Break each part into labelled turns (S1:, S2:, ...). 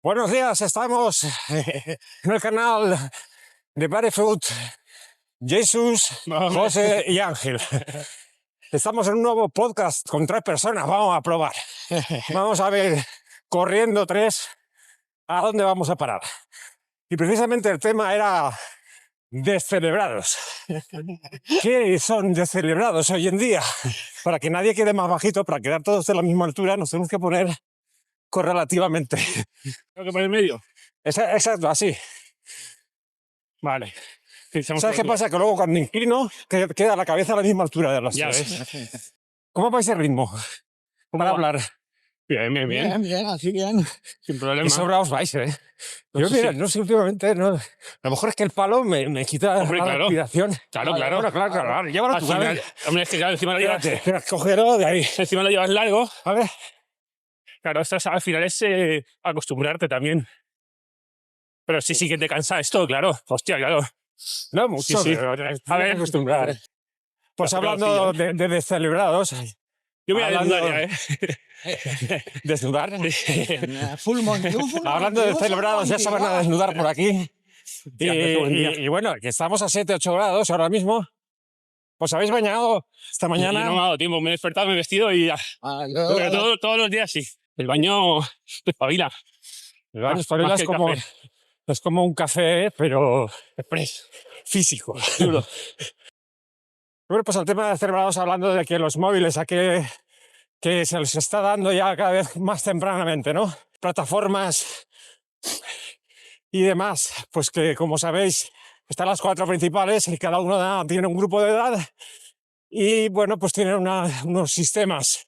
S1: Buenos días, estamos en el canal de Barefoot, Jesús, José y Ángel. Estamos en un nuevo podcast con 3 personas, vamos a probar. Vamos a ver, corriendo 3, a dónde vamos a parar. Y precisamente el tema era descelebrados. ¿Qué son descelebrados hoy en día? Para que nadie quede más bajito, para quedar todos de la misma altura, nos tenemos que poner correlativamente.
S2: ¿Tengo que poner en medio?
S1: Exacto, así.
S2: Vale.
S1: ¿Sabes qué pasa? Que luego cuando inclino queda la cabeza a la misma altura de las
S2: Ya
S1: tres.
S2: ves.
S1: ¿Cómo va ese ritmo? Para
S2: va?
S1: hablar.
S2: Bien, así bien. Sin problema.
S1: Qué sobraos vais, ¿eh?
S2: No
S1: Yo,
S2: sé
S1: mira,
S2: si-
S1: no sé, últimamente, no. A lo mejor es que el palo me quita
S2: Hombre,
S1: la
S2: claro.
S1: respiración.
S2: Claro.
S1: Bueno, claro. Llévalo
S2: Al
S1: tú,
S2: final,
S1: ¿sabes?
S2: hombre, es que claro, encima lo llevas,
S1: Espérate, cógelo de ahí.
S2: encima lo llevas largo.
S1: A ver.
S2: Claro, esto al final es acostumbrarte también. Pero sí que te cansa esto, claro. Hostia, claro.
S1: No mucho,
S2: Sí.
S1: pero
S2: A ver.
S1: acostumbrar. Pues
S2: Hace
S1: hablando
S2: calorcillo,
S1: de descelebrados,
S2: Yo voy a
S1: hablando-
S2: desnudar ya,
S1: desnudar.
S3: Full Monty,
S1: Hablando de descelebrados, ya se van a desnudar por aquí.
S2: Ya, pero qué buen día.
S1: Y bueno, que estamos a 7-8 grados ahora mismo. ¿Os habéis bañado esta
S2: Y
S1: mañana?
S2: no me ha dado tiempo, me he despertado, me he vestido y ya. Pero todos los días sí. El baño espabila.
S1: El baño
S2: Más
S1: español
S2: que el café.
S1: es como un café, pero
S2: Express.
S1: físico.
S2: Duro.
S1: Bueno, pues el tema de celebrados, hablando de que los móviles que se les está dando ya cada vez más tempranamente, ¿no? Plataformas y demás, pues que como sabéis están las 4 principales y cada una tiene un grupo de edad y bueno, pues tienen unos sistemas.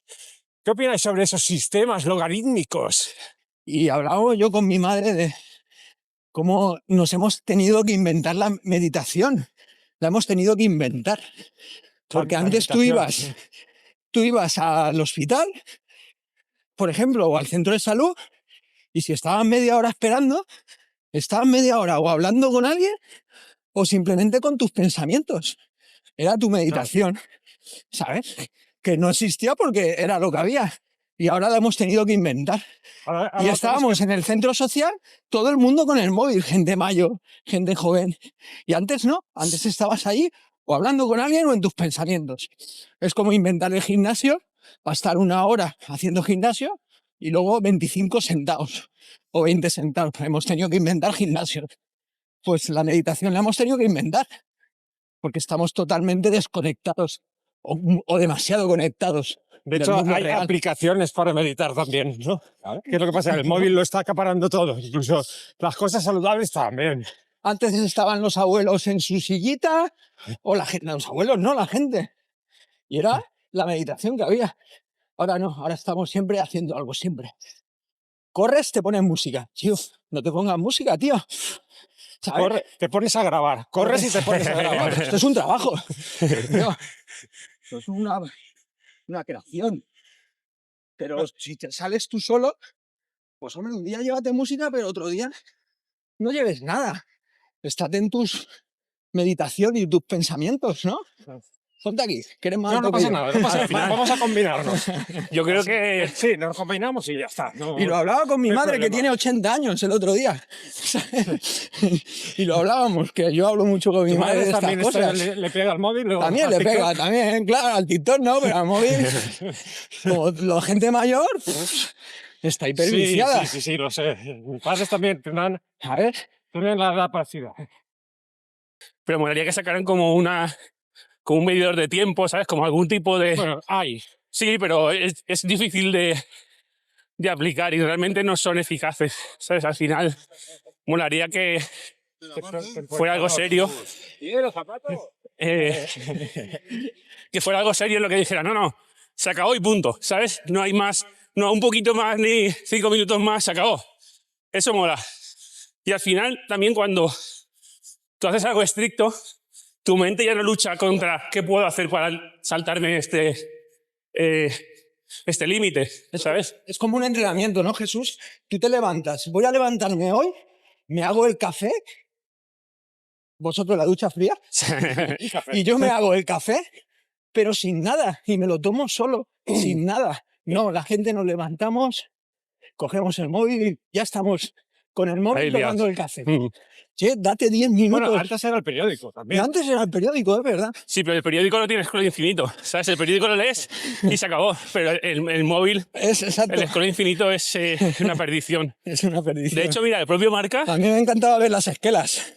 S1: ¿Qué opináis sobre esos sistemas logarítmicos?
S3: Y hablaba yo con mi madre de cómo nos hemos tenido que inventar la meditación. La hemos tenido que inventar. Porque antes tú ibas al hospital, por ejemplo, o al centro de salud, y si estabas media hora esperando, estabas media hora o hablando con alguien o simplemente con tus pensamientos. Era tu meditación, ¿sabes? Que no existía porque era lo que había. Y ahora la hemos tenido que inventar.
S1: Ahora
S3: Y estábamos en el centro social, todo el mundo con el móvil, gente mayor, gente joven. Y antes no, antes estabas ahí o hablando con alguien o en tus pensamientos. Es como inventar el gimnasio, para estar 1 hora haciendo gimnasio y luego 25 sentados o 20 sentados. Hemos tenido que inventar gimnasios. Pues la meditación la hemos tenido que inventar porque estamos totalmente desconectados o demasiado conectados.
S1: De
S3: del
S1: hecho,
S3: mundo
S1: hay
S3: real.
S1: aplicaciones para meditar también, ¿no? ¿Qué es lo que pasa? El móvil lo está acaparando todo, incluso las cosas saludables también.
S3: Antes estaban los abuelos en su sillita, o la gente, los abuelos no, la gente. Y era la meditación que había. Ahora no, ahora estamos siempre haciendo algo, siempre. Corres, te pones música. Tío, no te pongas música, tío. ¿Sabes?
S1: Te pones a grabar, corres y te pones a grabar.
S3: Esto es un trabajo. Tío, esto es una creación. Pero si te sales tú solo, pues hombre, un día llévate música, pero otro día no lleves nada. Estate en tus meditación y tus pensamientos, ¿no? Ponte aquí, que eres más
S1: No
S3: alto que
S1: pasa
S3: yo.
S1: nada, no pasa nada. Vamos a combinarnos.
S2: Yo creo que
S1: Sí, nos combinamos y ya está. No,
S3: Y lo hablaba con mi
S1: no hay
S3: madre, que
S1: problema.
S3: tiene 80 años el otro día. Y lo hablábamos, que yo hablo mucho con mi
S1: ¿Tu
S3: madre de
S1: madre
S3: estas
S1: también
S3: cosas.
S1: le pega al móvil? ¿O
S3: También
S1: al
S3: le
S1: TikTok?
S3: pega, también, claro, al TikTok no, pero al móvil. Como la gente mayor, está hiperviciada.
S1: Sí, lo sé. Mis padres también tendrán
S3: A ver,
S1: la edad parecida.
S2: pero me molaría que sacaran como un medidor de tiempo, ¿sabes? Como algún tipo de...
S1: Bueno, hay.
S2: Sí, pero es difícil de aplicar y realmente no son eficaces, ¿sabes? Al final, molaría que fuera algo serio. eh, que fuera algo serio en lo que dijera, no, se acabó y punto, ¿sabes? No hay más, no, un poquito más ni 5 minutos más, se acabó. Eso mola. Y al final, también cuando tú haces algo estricto, tu mente ya no lucha contra qué puedo hacer para saltarme este límite, ¿sabes?
S3: es como un entrenamiento, ¿no, Jesús? Tú te levantas, voy a levantarme hoy, me hago el café, vosotros la ducha fría, y yo me hago el café, pero sin nada, y me lo tomo solo, sin nada. No, la gente nos levantamos, cogemos el móvil y ya estamos con el
S2: Ahí
S3: móvil
S2: liados.
S3: tomando el café.
S2: Mm.
S3: Che, date 10 minutos.
S1: Bueno, antes era el periódico
S3: Y
S1: también.
S3: antes era el periódico, es verdad.
S2: Sí, pero el periódico no tiene scroll infinito, ¿sabes? El periódico lo lees y se acabó, pero el móvil,
S3: Es exacto.
S2: el scroll infinito es una perdición.
S3: Es una perdición.
S2: De hecho, mira, el propio Marca,
S3: a mí me encantaba ver las esquelas.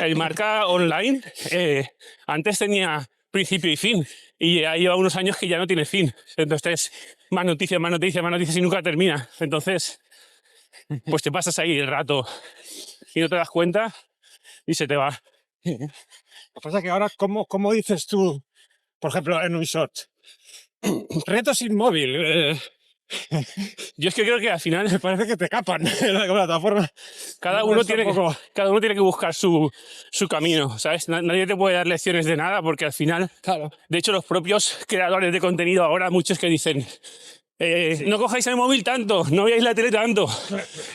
S2: el Marca online, antes tenía principio y fin, y ya lleva unos años que ya no tiene fin. Entonces, más noticias, más noticias, más noticias y nunca termina. Entonces, pues te pasas ahí el rato y no te das cuenta y se te va.
S1: Lo que pasa es que ahora, ¿cómo dices tú, por ejemplo, en un short? Reto sin móvil.
S2: Yo es que creo que al final
S1: Me parece que te capan en la plataforma.
S2: cada
S1: No,
S2: uno
S1: es un
S2: tiene
S1: poco-
S2: que buscar su camino, ¿sabes? Nadie te puede dar lecciones de nada porque al final,
S3: Claro.
S2: de hecho, los propios creadores de contenido ahora, muchos que dicen, no cojáis el móvil tanto, no veáis la tele tanto.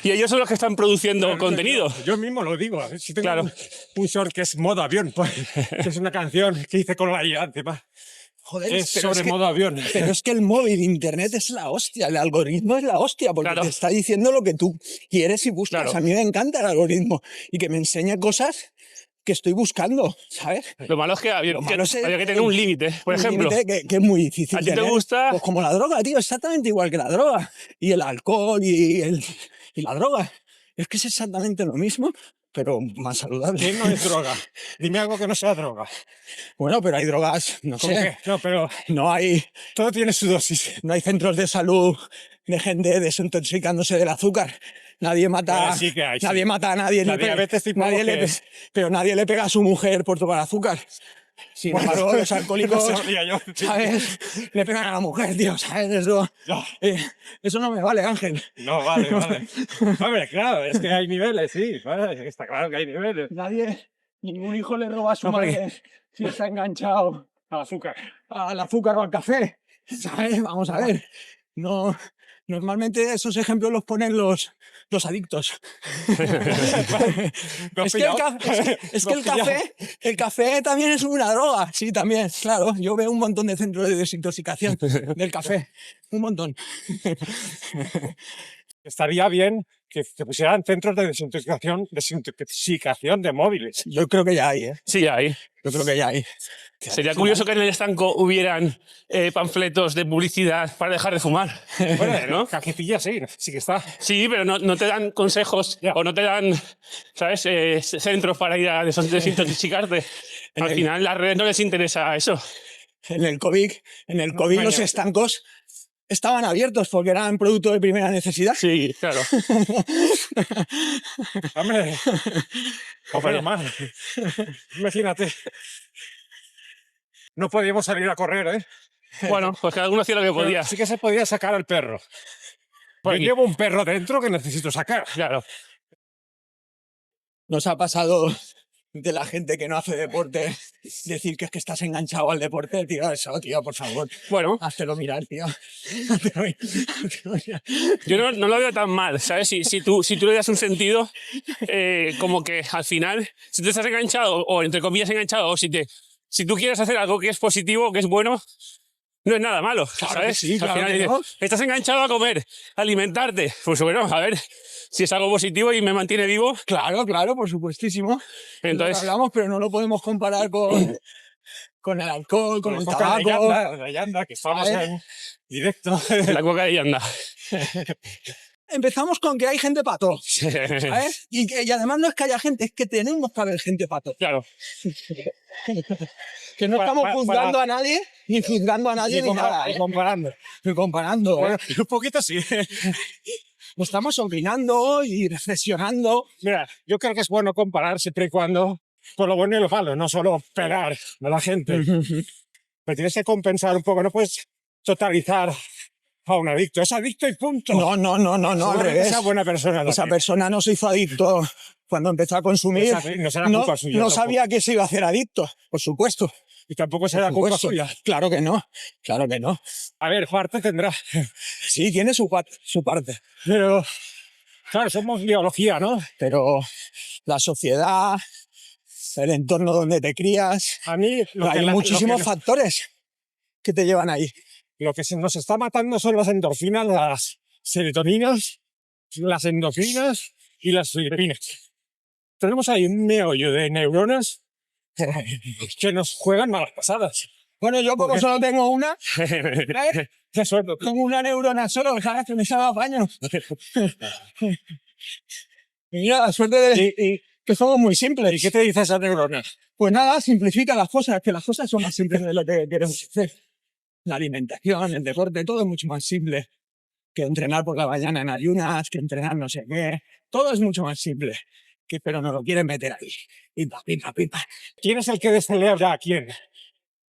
S2: Y ellos son los que están produciendo contenido.
S1: Yo mismo lo digo. Si tengo
S2: Claro.
S1: un short que es modo avión, pues, que es una canción que hice con la IA encima.
S3: Joder,
S1: Es
S3: pero
S1: sobre
S3: es que-
S1: modo avión.
S3: Pero es que el móvil, internet es la hostia, el algoritmo es la hostia, porque
S2: Claro.
S3: te está diciendo lo que tú quieres y buscas.
S2: Claro.
S3: A mí me encanta el algoritmo y que me enseñe cosas que estoy buscando, ¿sabes?
S2: Lo malo es que había,
S3: Lo malo es
S2: había que tener un límite. Por
S3: Un
S2: ejemplo,
S3: límite que es muy difícil.
S2: ¿a ti te
S3: tener.
S2: gusta?
S3: Pues como la droga, tío, exactamente igual que la droga. Y el alcohol y la droga. Es que es exactamente lo mismo, pero más saludable.
S1: ¿Qué no es droga? Dime algo que no sea droga.
S3: Bueno, pero hay drogas, no
S1: ¿Cómo
S3: sé.
S1: que? No, pero
S3: No hay
S1: todo tiene su dosis.
S3: No hay centros de salud de gente desintoxicándose del azúcar. Nadie mata,
S1: Bueno, sí que hay, sí.
S3: nadie mata a nadie.
S1: La
S3: ni pe-
S1: diabetes tipo
S3: nadie
S1: que
S3: le,
S1: es.
S3: pero nadie le pega a su mujer por tomar azúcar. Sin
S1: Bueno,
S3: embargo, los
S1: no
S3: alcohólicos,
S1: sabría yo.
S3: ¿sabes? Le pegan a la mujer, tío, ¿sabes?
S1: No,
S3: Eso no me vale, Ángel.
S1: no, vale, vale. Hombre, claro, es que hay niveles, sí. Vale, está claro que hay niveles.
S3: Ningún hijo le roba a su
S1: No, porque-
S3: madre si está enganchado
S1: Al azúcar.
S3: al azúcar o al café. ¿Sabes? Vamos a ver. No, normalmente esos ejemplos los ponen los adictos.
S1: ¿Me has
S3: Es que, el,
S1: pillado?
S3: ca- es que
S1: ¿Me has pillado?
S3: el café también es una droga. Sí, también, claro. Yo veo un montón de centros de desintoxicación del café. Un montón.
S1: Estaría bien que se pusieran centros de desintoxicación de móviles.
S3: Yo creo que ya hay, ¿eh?
S2: sí, ahí.
S3: Yo creo que ya hay.
S2: Sería curioso que en el estanco hubieran panfletos de publicidad para dejar de fumar.
S1: Bueno,
S2: ¿no?
S1: cajetilla sí, sí que está.
S2: Sí, pero no te dan consejos
S1: Ya.
S2: o no te dan, ¿sabes? Centros para ir a desintoxicarte.
S3: En
S2: Al
S3: el-
S2: final, las redes no les interesa eso.
S3: En el COVID los
S1: vaya.
S3: estancos estaban abiertos porque eran producto de primera necesidad.
S2: Sí, claro.
S1: Hombre, pero mal. Imagínate. No podíamos salir a correr, ¿eh?
S2: Bueno, pues cada uno hacía lo que
S1: Pero
S2: podía.
S1: sí que se podía sacar al perro.
S2: Por
S1: Yo
S2: aquí.
S1: llevo un perro dentro que necesito sacar.
S2: Claro.
S3: Nos ha pasado de la gente que no hace deporte decir que es que estás enganchado al deporte, tío. Eso, tío, por favor.
S2: Bueno,
S3: Háztelo mirar, tío. Háztelo mirar.
S2: yo no lo veo tan mal, ¿sabes? Si tú le das un sentido, como que al final, si tú estás enganchado, o entre comillas enganchado, o si tú quieres hacer algo que es positivo, que es bueno, no es nada malo,
S3: Claro que
S2: ¿sabes?
S3: sí,
S2: Al
S3: claro
S2: final
S3: que
S2: dices,
S3: no.
S2: estás enganchado a comer, a alimentarte. Pues bueno, a ver, si es algo positivo y me mantiene vivo,
S3: Claro, claro, por supuestísimo. Es lo que
S2: entonces,
S3: hablamos, pero no lo podemos comparar con el alcohol, con el
S1: Coca de
S3: tabaco.
S1: Yanda, de Yanda, que estamos
S3: ¿Sabes?
S1: en directo.
S2: la coca de anda.
S3: Empezamos con que hay gente pato, ¿sabes? Y además no es que haya gente, es que tenemos que haber gente pato.
S2: Claro,
S3: Que no
S1: Para-
S3: estamos
S1: para-
S3: juzgando a nadie, ni juzgando a nadie, ni nada.
S1: Y comparando.
S3: Ni comparando, ¿eh?
S1: Bueno, un poquito sí.
S3: Estamos opinando y reflexionando.
S1: Mira, yo creo que es bueno comparar siempre y cuando por lo bueno y lo malo, no solo pegar a la gente. Pero tienes que compensar un poco, no puedes totalizar a un adicto. Es adicto y punto.
S3: No, al
S1: Seguro que
S3: revés.
S1: sea buena persona.
S3: Esa
S1: también.
S3: persona no se hizo adicto cuando empezó a consumir.
S1: No será
S3: No,
S1: culpa suya.
S3: no
S1: tampoco.
S3: sabía que se iba a hacer adicto, por supuesto.
S1: Y tampoco
S3: Por
S1: será culpa
S3: supuesto.
S1: suya.
S3: Claro que no, claro que no.
S1: A ver, parte tendrá.
S3: Sí, tiene su parte.
S1: Pero, claro, somos biología, ¿no?
S3: Pero la sociedad, el entorno donde te crías,
S1: A mí lo que,
S3: hay muchísimos factores que te llevan ahí.
S1: lo que se nos está matando son las endorfinas, las serotoninas las endorfinas y las filipinas. Tenemos ahí un meollo de neuronas que nos juegan malas pasadas.
S3: Bueno, yo como solo tengo una,
S1: Qué suerte.
S3: tengo una neurona solo, ¿sabes? Que me salga apaño. Mira, la suerte de que somos muy simples.
S1: ¿Y qué te dice esa neurona?
S3: Pues nada, simplifica las cosas, que las cosas son más simples de lo que queremos hacer. La alimentación, el deporte, todo es mucho más simple que entrenar por la mañana en ayunas, que entrenar no sé qué. Todo es mucho más simple, pero nos lo quieren meter ahí. Pipa, pipa, pipa.
S1: ¿Quién es el que descelebra a quién?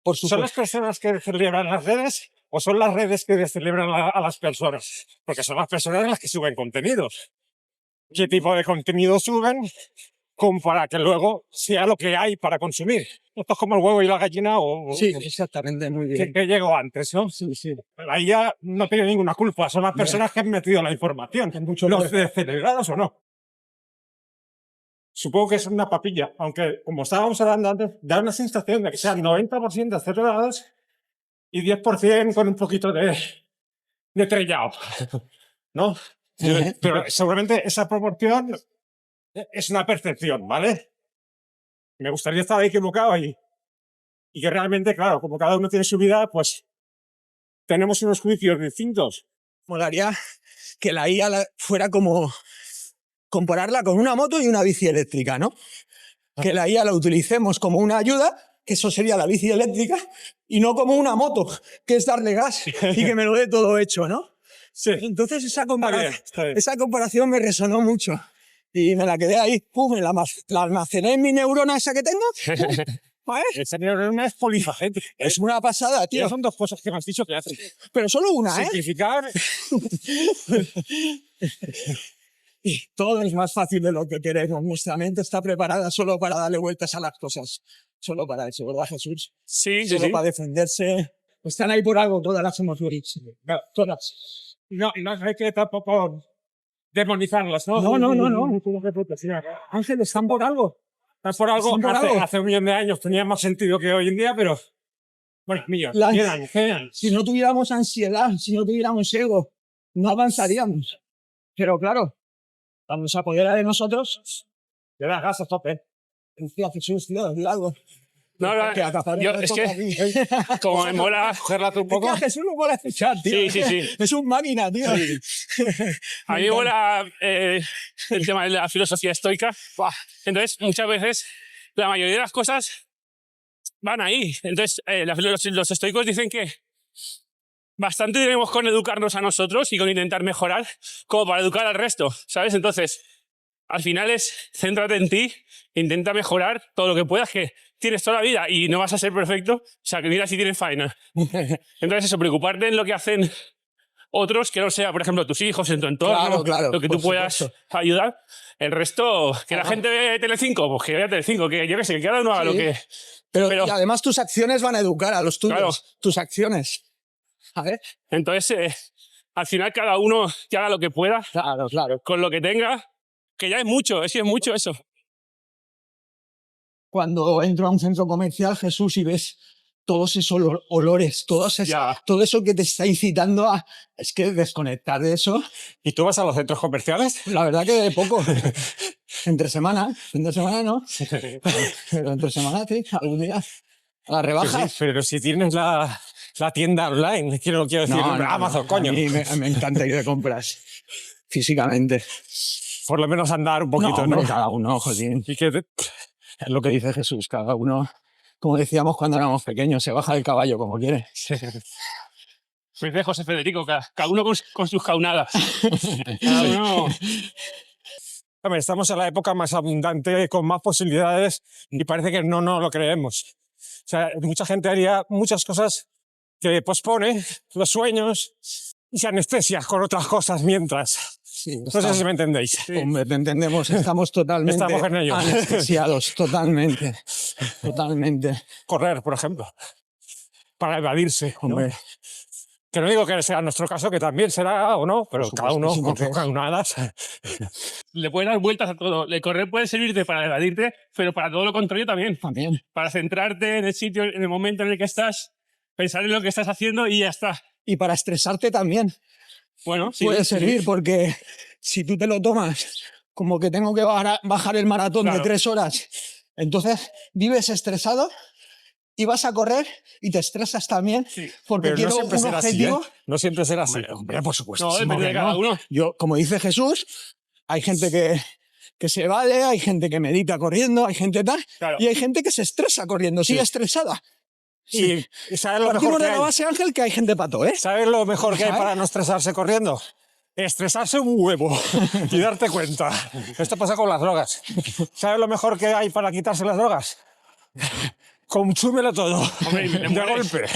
S3: Por
S1: ¿Son
S3: supuesto.
S1: las personas que descelebran las redes o son las redes que descelebran a las personas? Porque son las personas las que suben contenidos. ¿Qué tipo de contenido suben? Como para que luego sea lo que hay para consumir. Esto es como el huevo y la gallina o
S3: Sí, exactamente, muy bien.
S1: que llegó antes, ¿no?
S3: Sí, sí.
S1: La IA no tiene ninguna culpa, son las personas que han metido la información, los descerebrados o no. Supongo que es una papilla, aunque como estábamos hablando antes, da una sensación de que sean 90% acelerados y 10% con un poquito de trellado, ¿no? Pero seguramente esa proporción es una percepción, ¿vale? Me gustaría estar equivocado y que realmente, claro, como cada uno tiene su vida, pues tenemos unos juicios distintos.
S3: Molaría que la IA fuera como compararla con una moto y una bici eléctrica, ¿no? Que la IA la utilicemos como una ayuda, que eso sería la bici eléctrica, y no como una moto, que es darle gas y que me lo dé todo hecho, ¿no?
S1: Sí.
S3: Entonces
S1: Está bien.
S3: esa comparación me resonó mucho y me la quedé ahí, pum, la almacené en mi neurona esa que tengo. ¿Vale?
S1: Esa neurona es polifacética.
S3: Es una pasada, tío.
S1: Son dos cosas que me has dicho que hacen.
S3: Pero solo una,
S1: Simplificar.
S3: Y todo es más fácil de lo que queremos. Nuestra mente está preparada solo para darle vueltas a las cosas. Solo para eso, ¿verdad, Jesús?
S2: Sí, sí,
S3: Solo
S2: sí.
S3: para defenderse. Están ahí por algo, todas las emociones. Todas.
S1: No hay que tampoco demonizarlas, ¿no?
S3: No. Ángel, están por algo.
S1: Están por algo.
S3: Están por algo.
S1: Hace 1 millón de años tenía más sentido que hoy en día, pero... Bueno, millón. 100 años.
S3: Si no tuviéramos ansiedad, si no tuviéramos ego, no avanzaríamos. Pero claro, cuando se apodera de nosotros,
S1: Le das gas a tope.
S3: tío, Jesús, tío, algo.
S2: No, yo, es que, como me mola
S1: Cogerla tú un poco.
S3: Es que a Jesús lo mola escuchar, tío.
S2: Sí.
S3: Es un máquina, tío.
S2: A mí me mola el tema de la filosofía estoica. Entonces, muchas veces, la mayoría de las cosas van ahí. Entonces, los estoicos dicen que bastante tenemos con educarnos a nosotros y con intentar mejorar como para educar al resto, ¿sabes? Entonces, al final es céntrate en ti, intenta mejorar todo lo que puedas, que tienes toda la vida y no vas a ser perfecto. O sea, que mira si tienes faena. Entonces, eso, preocuparte en lo que hacen otros, que no sea, por ejemplo, tus hijos, en tu entorno,
S3: Claro,
S2: lo que tú puedas ayudar. El resto, que la gente ve Telecinco, pues que vea Telecinco, que yo qué sé, que cada uno haga lo que...
S3: Pero y además tus acciones van a educar a los tuyos.
S2: Claro.
S3: Tus acciones. A ver.
S2: Entonces, al final cada uno que haga lo que pueda,
S3: Claro.
S2: con lo que tenga, que ya es mucho eso.
S3: Cuando entro a un centro comercial, Jesús, y ves todos esos olores, todo eso que te está incitando a... Es que desconectar de eso...
S1: ¿Y tú vas a los centros comerciales?
S3: La verdad que poco. Entre semana, fin de semana no. Pero entre semana, sí, algún día. A las rebajas.
S1: Sí, pero si tienes la tienda online, quiero decir, Amazon, coño.
S3: A mí me encanta ir de compras físicamente.
S1: Por lo menos andar un poquito,
S3: hombre,
S1: ¿no?
S3: cada uno, joder.
S1: Y que
S3: Es lo que dice Jesús, cada uno, como decíamos cuando éramos pequeños, se baja del caballo como quiere.
S2: Pues de José Federico, cada uno con sus caunadas. Cada uno...
S1: Hombre, estamos en la época más abundante, con más posibilidades, y parece que no lo creemos. O sea, mucha gente haría muchas cosas que pospone, los sueños, y se anestesia con otras cosas mientras.
S3: Sí,
S1: No sé si me entendéis.
S3: Hombre, te entendemos, estamos totalmente
S1: Estamos en ello.
S3: anestesiados, totalmente.
S1: Correr, por ejemplo, para evadirse, hombre. Que no digo que sea nuestro caso, que también será o no, pero cada uno con sus caunadas.
S2: Le puedes dar vueltas a todo. El correr puede servirte para evadirte, pero para todo lo contrario también. Para centrarte en el sitio, en el momento en el que estás, pensar en lo que estás haciendo y ya está.
S3: Y para estresarte también.
S2: Bueno, sí.
S3: Puede servir porque si tú te lo tomas como que tengo que bajar el maratón de 3 horas, entonces vives estresado y vas a correr y te estresas también porque
S1: Pero
S3: quiero
S1: no siempre
S3: un
S1: será así,
S3: objetivo.
S1: ¿eh? No siempre será así.
S3: Hombre, por supuesto.
S2: No, depende de cada uno.
S3: Yo, como dice Jesús, hay gente que se evade, hay gente que medita corriendo, hay gente tal,
S2: Claro.
S3: y hay gente que se estresa corriendo, sigue estresada.
S1: Y ¿sabes lo
S3: Partimos
S1: mejor que
S3: de la
S1: hay?
S3: base, Ángel, que hay gente pato, ¿eh?
S1: ¿Sabes lo mejor que hay
S3: ¿Sabes?
S1: para no estresarse corriendo? Estresarse un huevo y darte cuenta. Esto pasa con las drogas. ¿Sabes lo mejor que hay para quitarse las drogas? Consúmelo todo.
S2: Hombre, y te
S1: de
S2: mueres.
S1: golpe.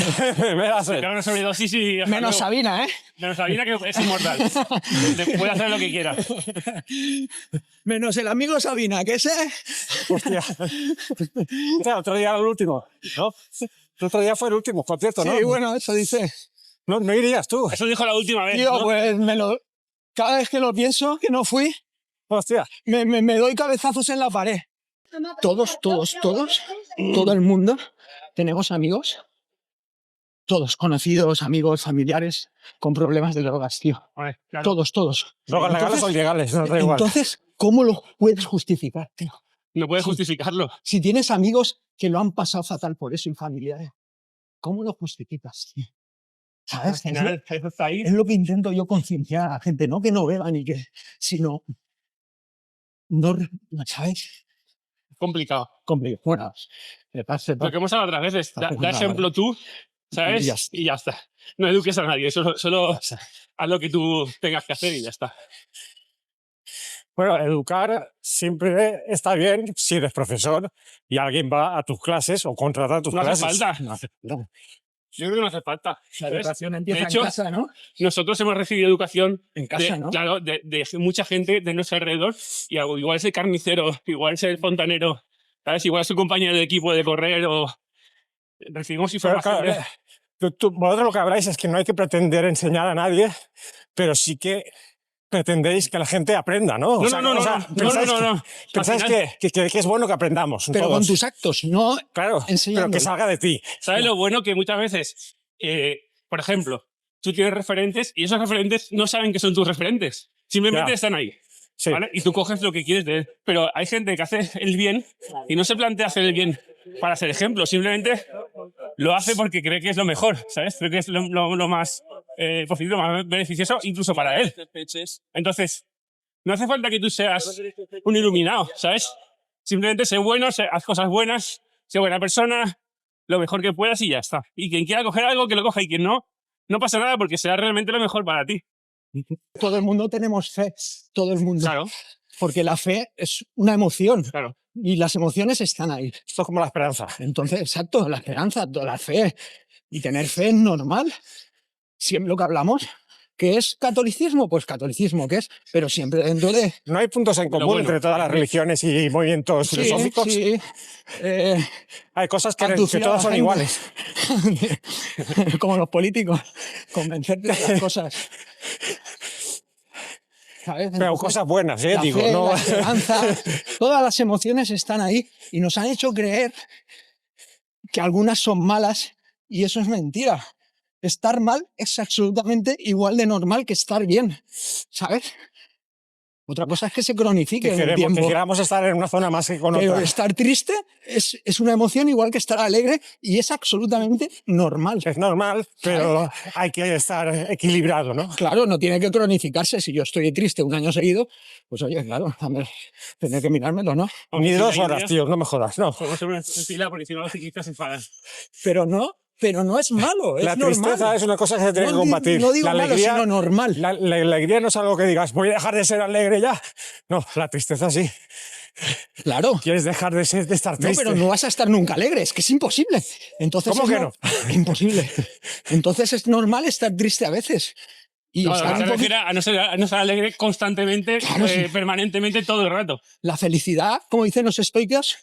S1: Verás,
S2: Te da una sobredosis y... hasta
S3: Menos
S2: luego.
S3: Sabina, ¿eh?
S2: Menos Sabina, que es inmortal. Puede hacer lo que quiera.
S3: Menos el amigo Sabina, que ese...
S1: hostia. O sea, otro día era el último, ¿no? El otro día fue el último concierto, ¿no?
S3: Sí, bueno, eso dice.
S1: No irías tú.
S2: Eso dijo la última vez,
S3: Tío,
S2: ¿no?
S3: pues cada vez que lo pienso, que no fui,
S1: Hostia.
S3: me doy cabezazos en la pared. Todos, todo el mundo tenemos amigos, todos conocidos, amigos, familiares, con problemas de drogas, tío.
S2: Hombre, claro.
S3: Todos.
S1: Drogas legales o ilegales, no da igual.
S3: Entonces, ¿cómo lo puedes justificar, tío?
S2: No puedes justificarlo.
S3: Si tienes amigos que lo han pasado fatal por eso y familiares, ¿cómo lo justificas, tío?
S2: Al
S3: ¿Sabes?
S2: final, eso está ahí.
S3: Es lo que intento yo concienciar a la gente, no que no beban y que, sino, no, ¿sabes?
S2: Complicado.
S3: Complicado. Bueno, me pasa,
S2: Lo que hemos hablado otras veces. Da ejemplo tú, ¿sabes? Y ya está. No eduques a nadie. Solo haz lo que tú tengas que hacer y ya está.
S1: Bueno, educar siempre está bien si eres profesor y alguien va a tus clases o contrata tus
S2: No hace
S1: clases.
S2: falta.
S1: No hace falta.
S2: Yo creo que no hace falta.
S3: La
S2: ¿sabes?
S3: educación empieza
S2: De hecho,
S3: en casa, ¿no?
S2: Nosotros hemos recibido educación
S3: En casa, ¿no?
S2: claro, de mucha gente de nuestro alrededor. Y igual es el carnicero, igual es el fontanero, ¿sabes? Igual es su compañero de equipo de correr o... Recibimos
S1: Pero
S2: información.
S1: claro, vosotros lo que habláis es que no hay que pretender enseñar a nadie, pero sí que pretendéis que la gente aprenda, ¿no? O sea,
S2: No.
S1: Pensáis
S2: Al final,
S1: que es bueno que aprendamos.
S3: Pero
S1: todos.
S3: con tus actos, no
S1: Claro, pero
S3: enseñándolo.
S1: que salga de ti.
S2: ¿sabes lo bueno? Que muchas veces, por ejemplo, tú tienes referentes y esos referentes no saben que son tus referentes. Simplemente
S1: Ya.
S2: están ahí.
S1: Sí.
S2: ¿Vale? Y tú coges lo que quieres de él. Pero hay gente que hace el bien y no se plantea hacer el bien para ser ejemplo. Simplemente lo hace porque cree que es lo mejor, ¿sabes? Cree que es lo más positivo, lo más beneficioso, incluso para él. Entonces, no hace falta que tú seas un iluminado, ¿sabes? Simplemente sé bueno, haz cosas buenas, sé buena persona, lo mejor que puedas y ya está. Y quien quiera coger algo, que lo coja, y quien no, no pasa nada porque será realmente lo mejor para ti.
S3: Todo el mundo tenemos fe, todo el mundo.
S2: Claro,
S3: Porque la fe es una emoción
S2: claro.
S3: y las emociones están ahí.
S1: Esto es como la esperanza.
S3: Entonces, exacto, la esperanza, la fe. Y tener fe es normal. Siempre lo que hablamos, ¿qué es catolicismo? Pues catolicismo, ¿qué es? Pero siempre dentro de...
S1: No hay puntos en común
S2: bueno.
S1: entre todas las religiones y movimientos filosóficos.
S3: Sí,
S1: Hay cosas que
S3: Aducir a
S1: todas
S3: la
S1: son
S3: gente.
S1: iguales.
S3: Como los políticos, convencerte de las cosas. ¿Sabes?
S1: Pero
S3: Entonces,
S1: cosas buenas,
S3: la
S1: digo.
S3: fe,
S1: No...
S3: la esperanza, todas las emociones están ahí y nos han hecho creer que algunas son malas y eso es mentira. Estar mal es absolutamente igual de normal que estar bien, ¿sabes? Otra cosa es que se cronifique
S1: que
S3: en el
S1: queremos, que
S3: tiempo.
S1: queramos estar en una zona más que con
S3: Pero
S1: otra.
S3: estar triste es una emoción igual que estar alegre y es absolutamente normal.
S1: Es normal, pero hay que estar equilibrado, ¿no?
S3: Claro, no tiene que cronificarse. Si yo estoy triste un año seguido, pues oye, claro, tendré que mirármelo, ¿no?
S1: Ni
S2: Si
S1: 2
S2: hay
S1: horas,
S2: días,
S1: tío, no me jodas, no.
S2: Podemos hacer una fila porque si no los ciclistas se enfadan.
S3: Pero no es malo, es
S1: La
S3: normal.
S1: tristeza es una cosa que se tiene que
S3: No
S1: combatir.
S3: no digo
S1: la
S3: malo,
S1: alegría,
S3: sino normal.
S1: la alegría no es algo que digas, voy a dejar de ser alegre ya. No, la tristeza sí.
S3: Claro.
S1: Quieres dejar de estar
S3: No,
S1: triste.
S3: pero no vas a estar nunca alegre, es que es imposible. Entonces
S1: ¿Cómo
S3: es
S1: que no?
S3: Imposible. Entonces es normal estar triste a veces. Y
S2: No,
S3: estar
S2: se
S3: un poquito-
S2: refiere a no ser alegre constantemente,
S3: Claro, sí.
S2: permanentemente, todo el rato.
S3: La felicidad, como dicen los estoicos,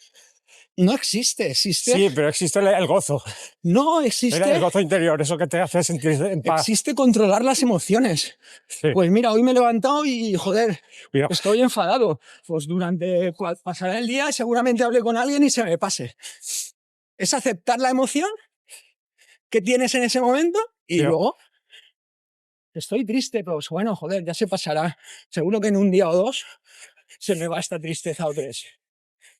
S3: no existe.
S1: Sí, pero existe el gozo.
S3: No
S1: Era
S3: existe.
S1: el gozo interior, eso que te hace sentir en paz.
S3: Existe controlar las emociones.
S1: Sí.
S3: Pues mira, hoy me he levantado y, joder,
S1: Mira,
S3: estoy enfadado. Pues durante pasará el día y seguramente hable con alguien y se me pase. Es aceptar la emoción que tienes en ese momento y
S1: Mira.
S3: luego estoy triste, pues bueno, joder, ya se pasará. Seguro que en un día o dos se me va esta tristeza o tres.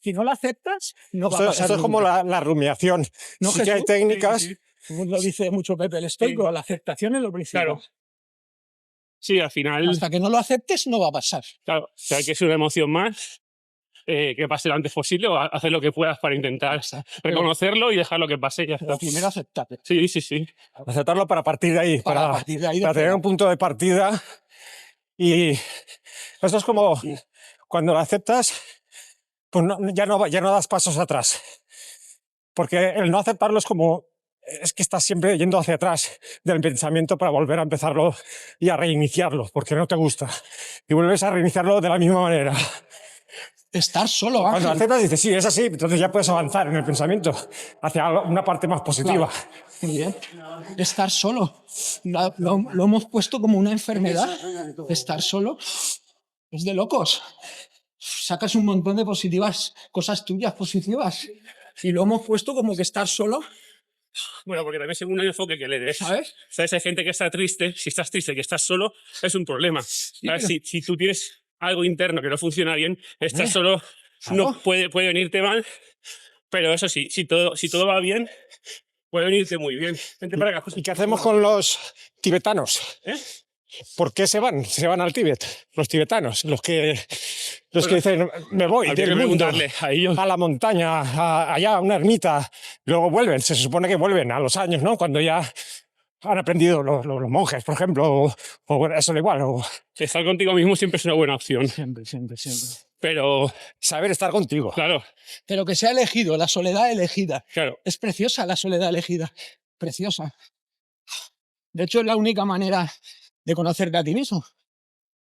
S3: Si no la aceptas, no va a pasar
S1: Esto es como
S3: nunca.
S1: la rumiación.
S3: ¿No,
S1: Sí que hay
S3: Jesús?
S1: técnicas.
S2: Sí,
S3: Como lo dice mucho Pepe el estoico,
S2: Sí.
S3: la aceptación es lo principal.
S2: Claro. Sí, al final,
S3: Hasta que no lo aceptes, no va a pasar.
S2: claro, o sea, que es una emoción más, que pase lo antes posible o hacer lo que puedas para intentar
S3: Pero,
S2: reconocerlo y dejarlo que pase y ya
S3: pero
S2: está.
S3: primero aceptarlo.
S2: Sí, sí, sí.
S1: Aceptarlo para partir de ahí,
S3: Para partir de ahí
S1: para tener un punto de partida. Y esto es como cuando lo aceptas, pues ya no das pasos atrás. Porque el no aceptarlo es como, es que estás siempre yendo hacia atrás del pensamiento para volver a empezarlo y a reiniciarlo, porque no te gusta. Y vuelves a reiniciarlo de la misma manera.
S3: Estar solo,
S1: Cuando
S3: Ángel.
S1: aceptas dices, sí, es así, entonces ya puedes avanzar en el pensamiento hacia una parte más positiva.
S3: Muy bien. Estar solo. Lo hemos puesto como una enfermedad. Estar solo es de locos. Sacas un montón de positivas, cosas tuyas positivas. Y lo hemos puesto como que estar solo,
S2: Bueno, porque también según el enfoque que le des.
S3: ¿sabes?
S2: ¿Sabes? Hay gente que está triste. Si estás triste, que estás solo, es un problema. ¿Sabes?
S3: pero-
S2: Si tú tienes algo interno que no funciona bien, estás solo,
S3: claro.
S2: no puede venirte mal. Pero eso sí, si todo va bien, puede venirte muy bien. Vente para acá, José.
S1: ¿Y qué hacemos con los tibetanos?
S2: ¿Eh?
S1: ¿Por qué se van? Se van al Tíbet, los tibetanos, los que
S2: Bueno,
S1: dicen, me voy
S2: habría
S1: del
S2: que
S1: mundo
S2: preguntarle a ellos.
S1: a la montaña, allá a una ermita, luego vuelven, se supone que vuelven a los años, ¿no? Cuando ya han aprendido los monjes, por ejemplo, o bueno, eso da igual, o
S2: Estar contigo mismo siempre es una buena opción.
S3: Siempre, siempre, siempre.
S2: Pero,
S1: saber estar contigo.
S2: claro,
S3: Pero que sea elegido, la soledad elegida.
S2: claro.
S3: Es preciosa la soledad elegida. Preciosa. De hecho, es la única manera de conocerte a ti mismo.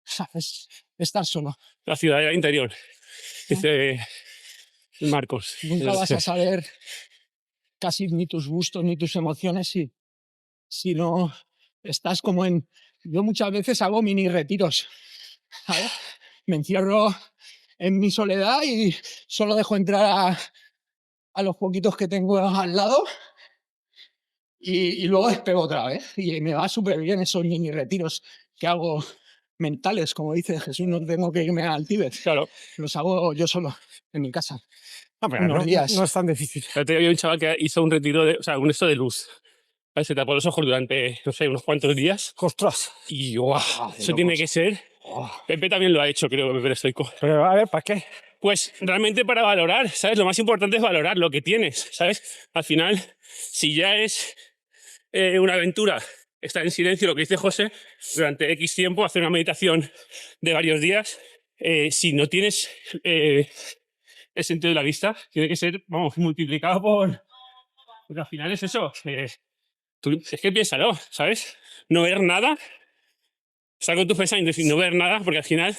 S3: ¿Sabes? Estar solo.
S2: La ciudad interior. Dice Marcos.
S3: Nunca vas a saber casi ni tus gustos ni tus emociones si no estás como en... Yo muchas veces hago mini retiros. ¿Sabes? Me encierro en mi soledad y solo dejo entrar a los poquitos que tengo al lado y luego despego otra vez. Y me va súper bien esos mini retiros que hago mentales, como dice Jesús, no tengo que irme al Tíbet.
S2: Claro.
S3: Los hago yo solo, en mi casa.
S1: Hombre,
S3: unos días.
S1: no es tan difícil.
S2: Había un chaval que hizo un retiro o sea, un esto de luz. ¿Vale? Se tapó los ojos durante, no sé, unos cuantos días.
S1: ¡Ostras!
S2: Y ¡guau! Eso tiene que ser. Pepe también lo ha hecho, creo, Pepe el estoico.
S1: Pero a ver, ¿para qué?
S2: Pues realmente para valorar, ¿sabes? Lo más importante es valorar lo que tienes, ¿sabes? Al final, si ya es una aventura estar en silencio, lo que dice José, durante X tiempo, hacer una meditación de varios días, si no tienes el sentido de la vista, tiene que ser, vamos, multiplicado por... Porque al final es eso. Es que piénsalo, ¿sabes? No ver nada, estar con tus pensamientos y no ver nada, porque al final...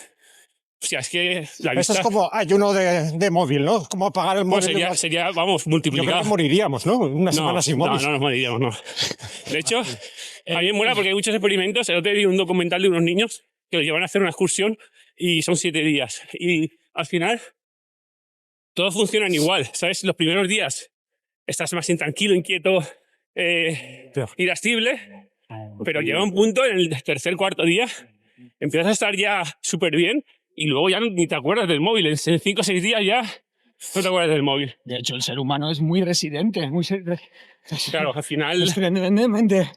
S2: O sea, es que la vista...
S1: Eso es como ayuno de móvil, ¿no? Como apagar el
S2: Bueno,
S1: móvil.
S2: sería, vamos,
S1: Yo creo
S2: multiplicado.
S1: que moriríamos, ¿no? Una semana sin móvil.
S2: No nos moriríamos, no. De hecho, a mí me mola porque hay muchos experimentos. El otro día vi un documental de unos niños que los llevan a hacer una excursión y son 7 días. Y al final, todos funcionan igual, ¿sabes? Los primeros días estás más intranquilo, inquieto, irascible, pero llega un punto en el tercer, cuarto día, empiezas a estar ya súper bien y luego ya ni te acuerdas del móvil. En 5 o 6 días ya no te acuerdas del móvil.
S3: De hecho, el ser humano es muy residente, muy...
S2: Claro, al final...
S3: Sorprendentemente.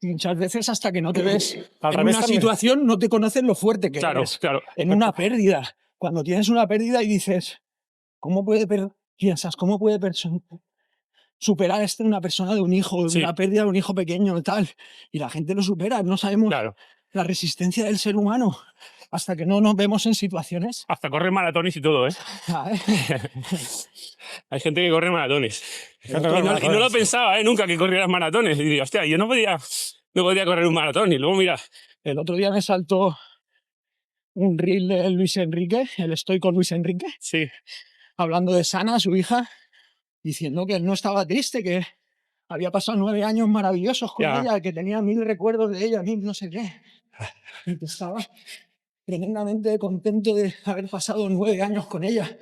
S3: Muchas veces hasta que no te ves
S1: Al
S3: en
S1: revés
S3: una
S1: también.
S3: situación no te conoces lo fuerte que
S2: Claro,
S3: eres.
S2: claro.
S3: En una pérdida. Cuando tienes una pérdida y dices, ¿cómo puede piensas, ¿cómo puede superar una persona de un hijo, de
S2: Sí.
S3: una pérdida de un hijo pequeño, tal? Y la gente lo supera, no sabemos
S2: Claro.
S3: la resistencia del ser humano hasta que no nos vemos en situaciones.
S2: Hasta correr maratones y todo, ¿eh? Hay gente que corre maratones. Y no lo pensaba, ¿eh? Nunca que corrieras maratones. Y digo, hostia, yo no podía correr un maratón. Y luego, mira,
S3: El otro día me saltó un reel de Luis Enrique, el estoico Luis Enrique,
S2: sí,
S3: hablando de Sana, su hija, diciendo que él no estaba triste, que había pasado 9 años maravillosos con
S2: Ya.
S3: ella, que tenía 1000 recuerdos de ella, 1000 no sé qué. Y que estaba tremendamente contento de haber pasado 9 años con ella.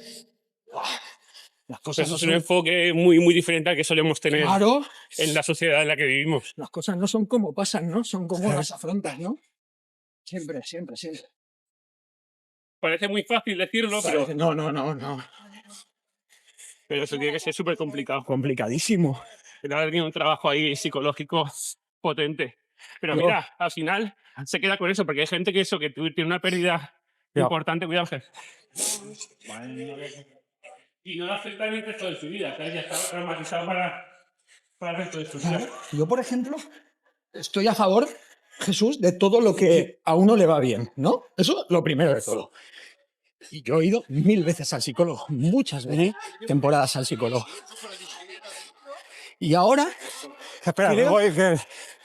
S3: Las cosas
S2: eso
S3: no
S2: es un
S3: son...
S2: enfoque muy, muy diferente al que solemos tener
S3: Claro,
S2: en la sociedad en la que vivimos.
S3: las cosas no son como pasan, ¿no? Son como las afrontas, ¿no? Siempre, siempre, siempre.
S2: Parece muy fácil decirlo, pero
S3: No.
S2: eso tiene que ser súper complicado.
S3: Complicadísimo.
S2: Pero ahora tiene un trabajo ahí psicológico potente. Pero
S1: Yo-
S2: mira, al final se queda con eso, porque hay gente que eso, que tiene una pérdida
S1: Ya.
S2: importante, cuidado, Ángel. Y no le afecta en el resto de su vida, ¿sabes? Ya está traumatizado para el resto de su vida.
S3: Yo, por ejemplo, estoy a favor, Jesús, de todo lo que a uno le va bien, ¿no? Eso lo primero de todo. Y yo he ido 1000 veces al psicólogo, muchas veces, temporadas al psicólogo. Y ahora
S1: Espera,
S3: Creo-
S1: voy, que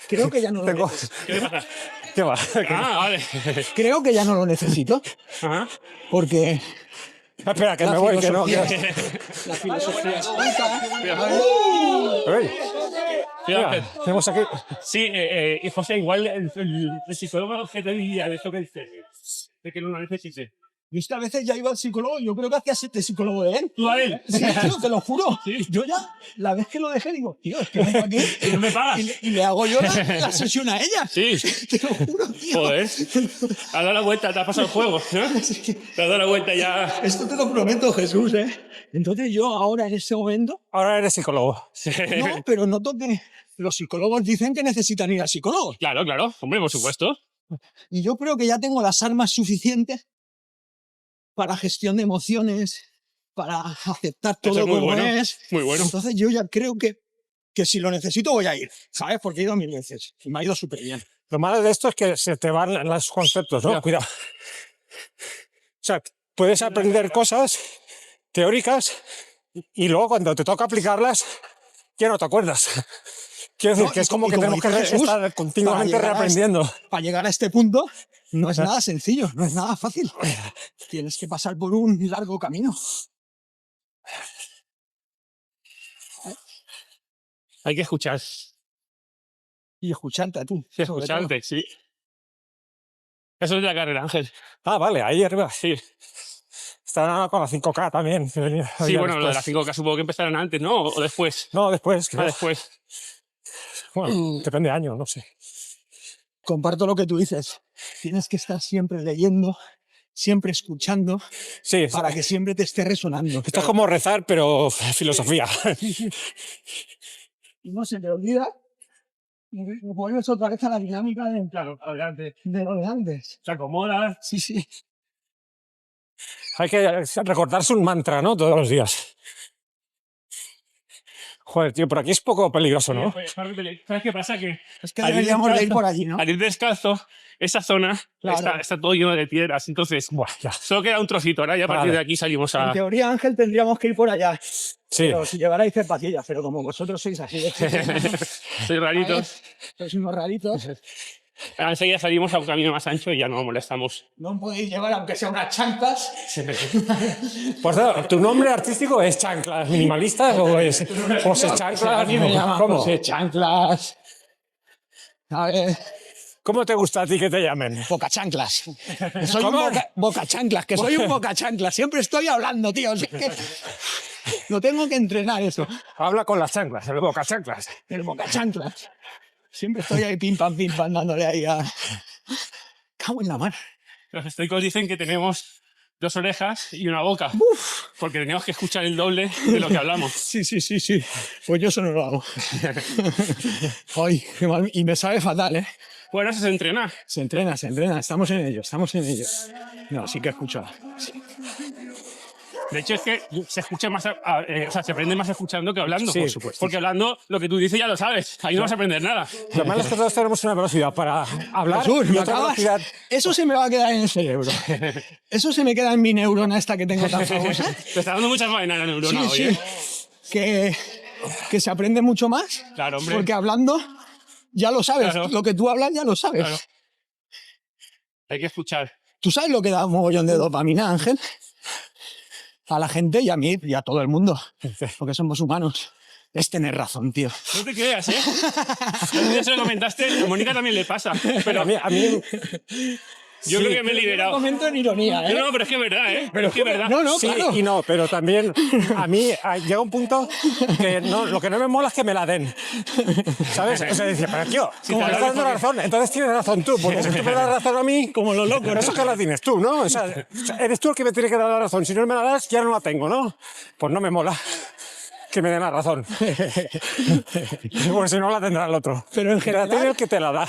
S3: creo que ya no lo
S1: tengo...
S3: necesito.
S2: ¿Qué le pasa?
S1: ¿Qué va?
S2: Ah, vale.
S3: Creo que ya no lo necesito,
S2: Ajá.
S3: porque
S1: Espera, que
S3: La
S1: me voy, que no...
S3: filosofía.
S1: que-
S3: la filosofía estoica.
S1: Ey,
S2: Cuidado,
S1: mira,
S2: Ángel.
S1: tenemos aquí...
S2: Sí, y José, igual el psicólogo que te diría de eso que dices, de que no lo necesite.
S3: Yo es que a veces ya iba al psicólogo, yo creo que hacía 7 psicólogos de él.
S2: ¿Tú a él?
S3: Sí, tío, te lo juro.
S2: Sí.
S3: Yo ya, la vez que lo dejé, digo, tío, es que vengo aquí
S2: Y no me pagas.
S3: y le hago yo la sesión a ella.
S2: Sí.
S3: Te lo juro, tío.
S2: Joder. Has dado la vuelta, te has pasado el juego, ¿no? Te has dado la vuelta ya.
S3: Esto te lo prometo, Jesús, ¿eh? Entonces yo ahora en este momento,
S1: Ahora eres psicólogo.
S3: no, pero noto que los psicólogos dicen que necesitan ir al psicólogo.
S2: Claro, claro. Hombre, por supuesto.
S3: Y yo creo que ya tengo las armas suficientes para gestión de emociones, para aceptar
S2: Eso
S3: todo
S2: es muy
S3: como
S2: bueno.
S3: es.
S2: Muy bueno.
S3: Entonces yo ya creo que si lo necesito voy a ir, ¿sabes? Porque he ido 1000 veces y me ha ido súper bien.
S1: Lo malo de esto es que se te van los conceptos, ¿no?
S2: Ya.
S1: Cuidado. O sea, puedes aprender cosas teóricas y luego cuando te toca aplicarlas, ya no te acuerdas. Quiero decir
S3: No,
S1: que
S3: y
S1: es como
S3: y
S1: que
S3: como
S1: tenemos que
S3: dice Jesús,
S1: estar continuamente
S3: para llegar a
S1: reaprendiendo.
S3: Para llegar a este punto no es nada sencillo, no es nada fácil. Tienes que pasar por un largo camino.
S2: Hay que escuchar.
S3: Y escucharte a tú.
S2: Sí,
S3: sobre todo.
S2: escucharte, sí. Eso es de la carrera, Ángel.
S1: Ah, vale, ahí arriba.
S2: Sí.
S1: Está con la 5K también.
S2: Sí,
S1: Había
S2: bueno, lo de la
S1: después.
S2: 5K supongo que empezarán antes, ¿no? O después.
S1: No, después.
S2: Ah,
S1: creo.
S2: después.
S1: Bueno, depende de año, no sé.
S3: Comparto lo que tú dices. Tienes que estar siempre leyendo, siempre escuchando,
S1: Sí,
S3: para que siempre te esté resonando.
S1: esto es como rezar, pero filosofía.
S3: Y no se te olvida y vuelves otra vez a la dinámica
S2: Claro, adelante.
S3: de lo de antes.
S2: Se acomoda.
S3: Sí, sí.
S1: Hay que recordarse un mantra, ¿no? Todos los días. Joder, tío, por aquí es poco peligroso, ¿no?
S2: ¿Sabes qué pasa? Que
S3: Es que
S2: al ir
S3: deberíamos de ir
S2: descalzo-
S3: por allí, ¿no?
S2: al ir descalzo, esa zona
S3: Claro.
S2: está todo lleno de piedras. Entonces,
S1: Buah, ya.
S2: solo queda un trocito. Ahora ya a partir
S1: Vale.
S2: de aquí salimos
S3: En
S2: a...
S3: teoría, Ángel, tendríamos que ir por allá.
S1: Sí.
S3: Pero si llevarais zapatillas, pero como vosotros sois así de
S2: Soy raritos.
S3: sois unos raritos,
S2: Enseguida salimos a un camino más ancho y ya no molestamos.
S3: no podéis llevar aunque sea unas chanclas.
S1: Por cierto, ¿tu nombre artístico es Chanclas Minimalistas o es José Chanclas?
S3: A mí me llaman
S1: ¿Cómo?
S3: José Chanclas. A ver,
S1: ¿Cómo te gusta a ti que te llamen?
S3: boca chanclas. Soy un
S1: ¿Cómo?
S3: boca chanclas, que soy un boca chanclas. Siempre estoy hablando, tío. Es que lo tengo que entrenar eso.
S1: Habla con las chanclas, el boca chanclas.
S3: El boca chanclas. Siempre estoy ahí pim pam, dándole ahí a... Cago en la mar.
S2: Los estoicos dicen que tenemos 2 orejas y una boca. Porque tenemos que escuchar el doble de lo que hablamos.
S3: Sí. Pues yo eso no lo hago. Ay, qué mal. Y me sabe fatal, ¿eh?
S2: Bueno, eso se entrena.
S3: Se entrena. Estamos en ello, No, sí que escucho.
S2: De hecho, es que se escucha más, o sea, se aprende más escuchando que hablando.
S1: Sí,
S2: por
S1: supuesto.
S2: Porque hablando, lo que tú dices ya lo sabes. Ahí no vas a aprender nada.
S1: Lo malo es que todos tenemos una velocidad para hablar
S3: Jesús,
S1: y
S3: me
S1: otra
S3: acabas-
S1: velocidad.
S3: Eso se me va a quedar en el cerebro. Eso se me queda en mi neurona esta que tengo tan famosa.
S2: Te está dando muchas vainas la neurona hoy, ¿eh?
S3: Que se aprende mucho más.
S2: Claro, hombre.
S3: Porque hablando ya lo sabes.
S2: Claro.
S3: Lo que tú hablas ya lo sabes.
S2: Claro. Hay que escuchar.
S3: ¿Tú sabes lo que da un mogollón de dopamina, Ángel? A la gente y a mí y a todo el mundo. Porque somos humanos. Es tener razón, tío.
S2: No te creas, ¿eh? Ya se lo comentaste, a Mónica también le pasa. Pero
S1: A mí
S2: Yo creo que me he
S3: Yo lo
S2: liberado.
S3: comento en ironía, ¿eh?
S2: No, pero es que es verdad, ¿eh? Pero es que es verdad.
S3: No, no,
S1: Sí
S3: claro.
S1: y no, pero también a mí llega un punto que no, lo que no me mola es que me la den. ¿Sabes? O sea, decía, pero tío,
S2: Sí,
S1: como me
S2: claro,
S1: estás dando
S2: porque-
S1: razón, entonces tienes razón tú, porque si tú me das razón a mí, como los locos, eso es que la tienes tú, ¿no? O sea, eres tú el que me tiene que dar la razón. Si no me la das, ya no la tengo, ¿no? Pues no me mola que me den la razón. Porque si no la tendrá el otro.
S3: Pero en
S1: Te la tiene
S3: general,
S1: el que te la da.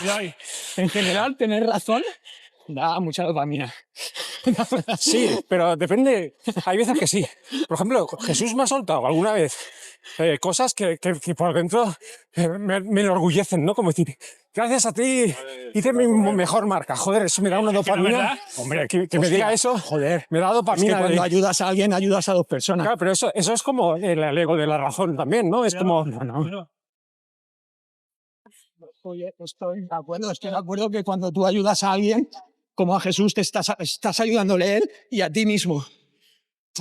S3: en general, tener razón da mucha dopamina.
S1: Sí, pero depende. Hay veces que sí. Por ejemplo, Jesús me ha soltado alguna vez cosas que por dentro me enorgullecen, ¿no? Como decir, gracias a ti hice mi mejor marca. Joder, eso me da una dopamina.
S2: ¿verdad?
S1: Hombre, que me diga eso, joder, me da
S3: Es que
S1: dopamina.
S3: cuando
S1: de-
S3: ayudas a alguien, ayudas a dos personas.
S1: Claro, pero eso es como el ego de la razón también, ¿no? Es como...
S3: No. Oye, estoy de acuerdo que cuando tú ayudas a alguien, como a Jesús, te estás ayudándole a él y a ti mismo.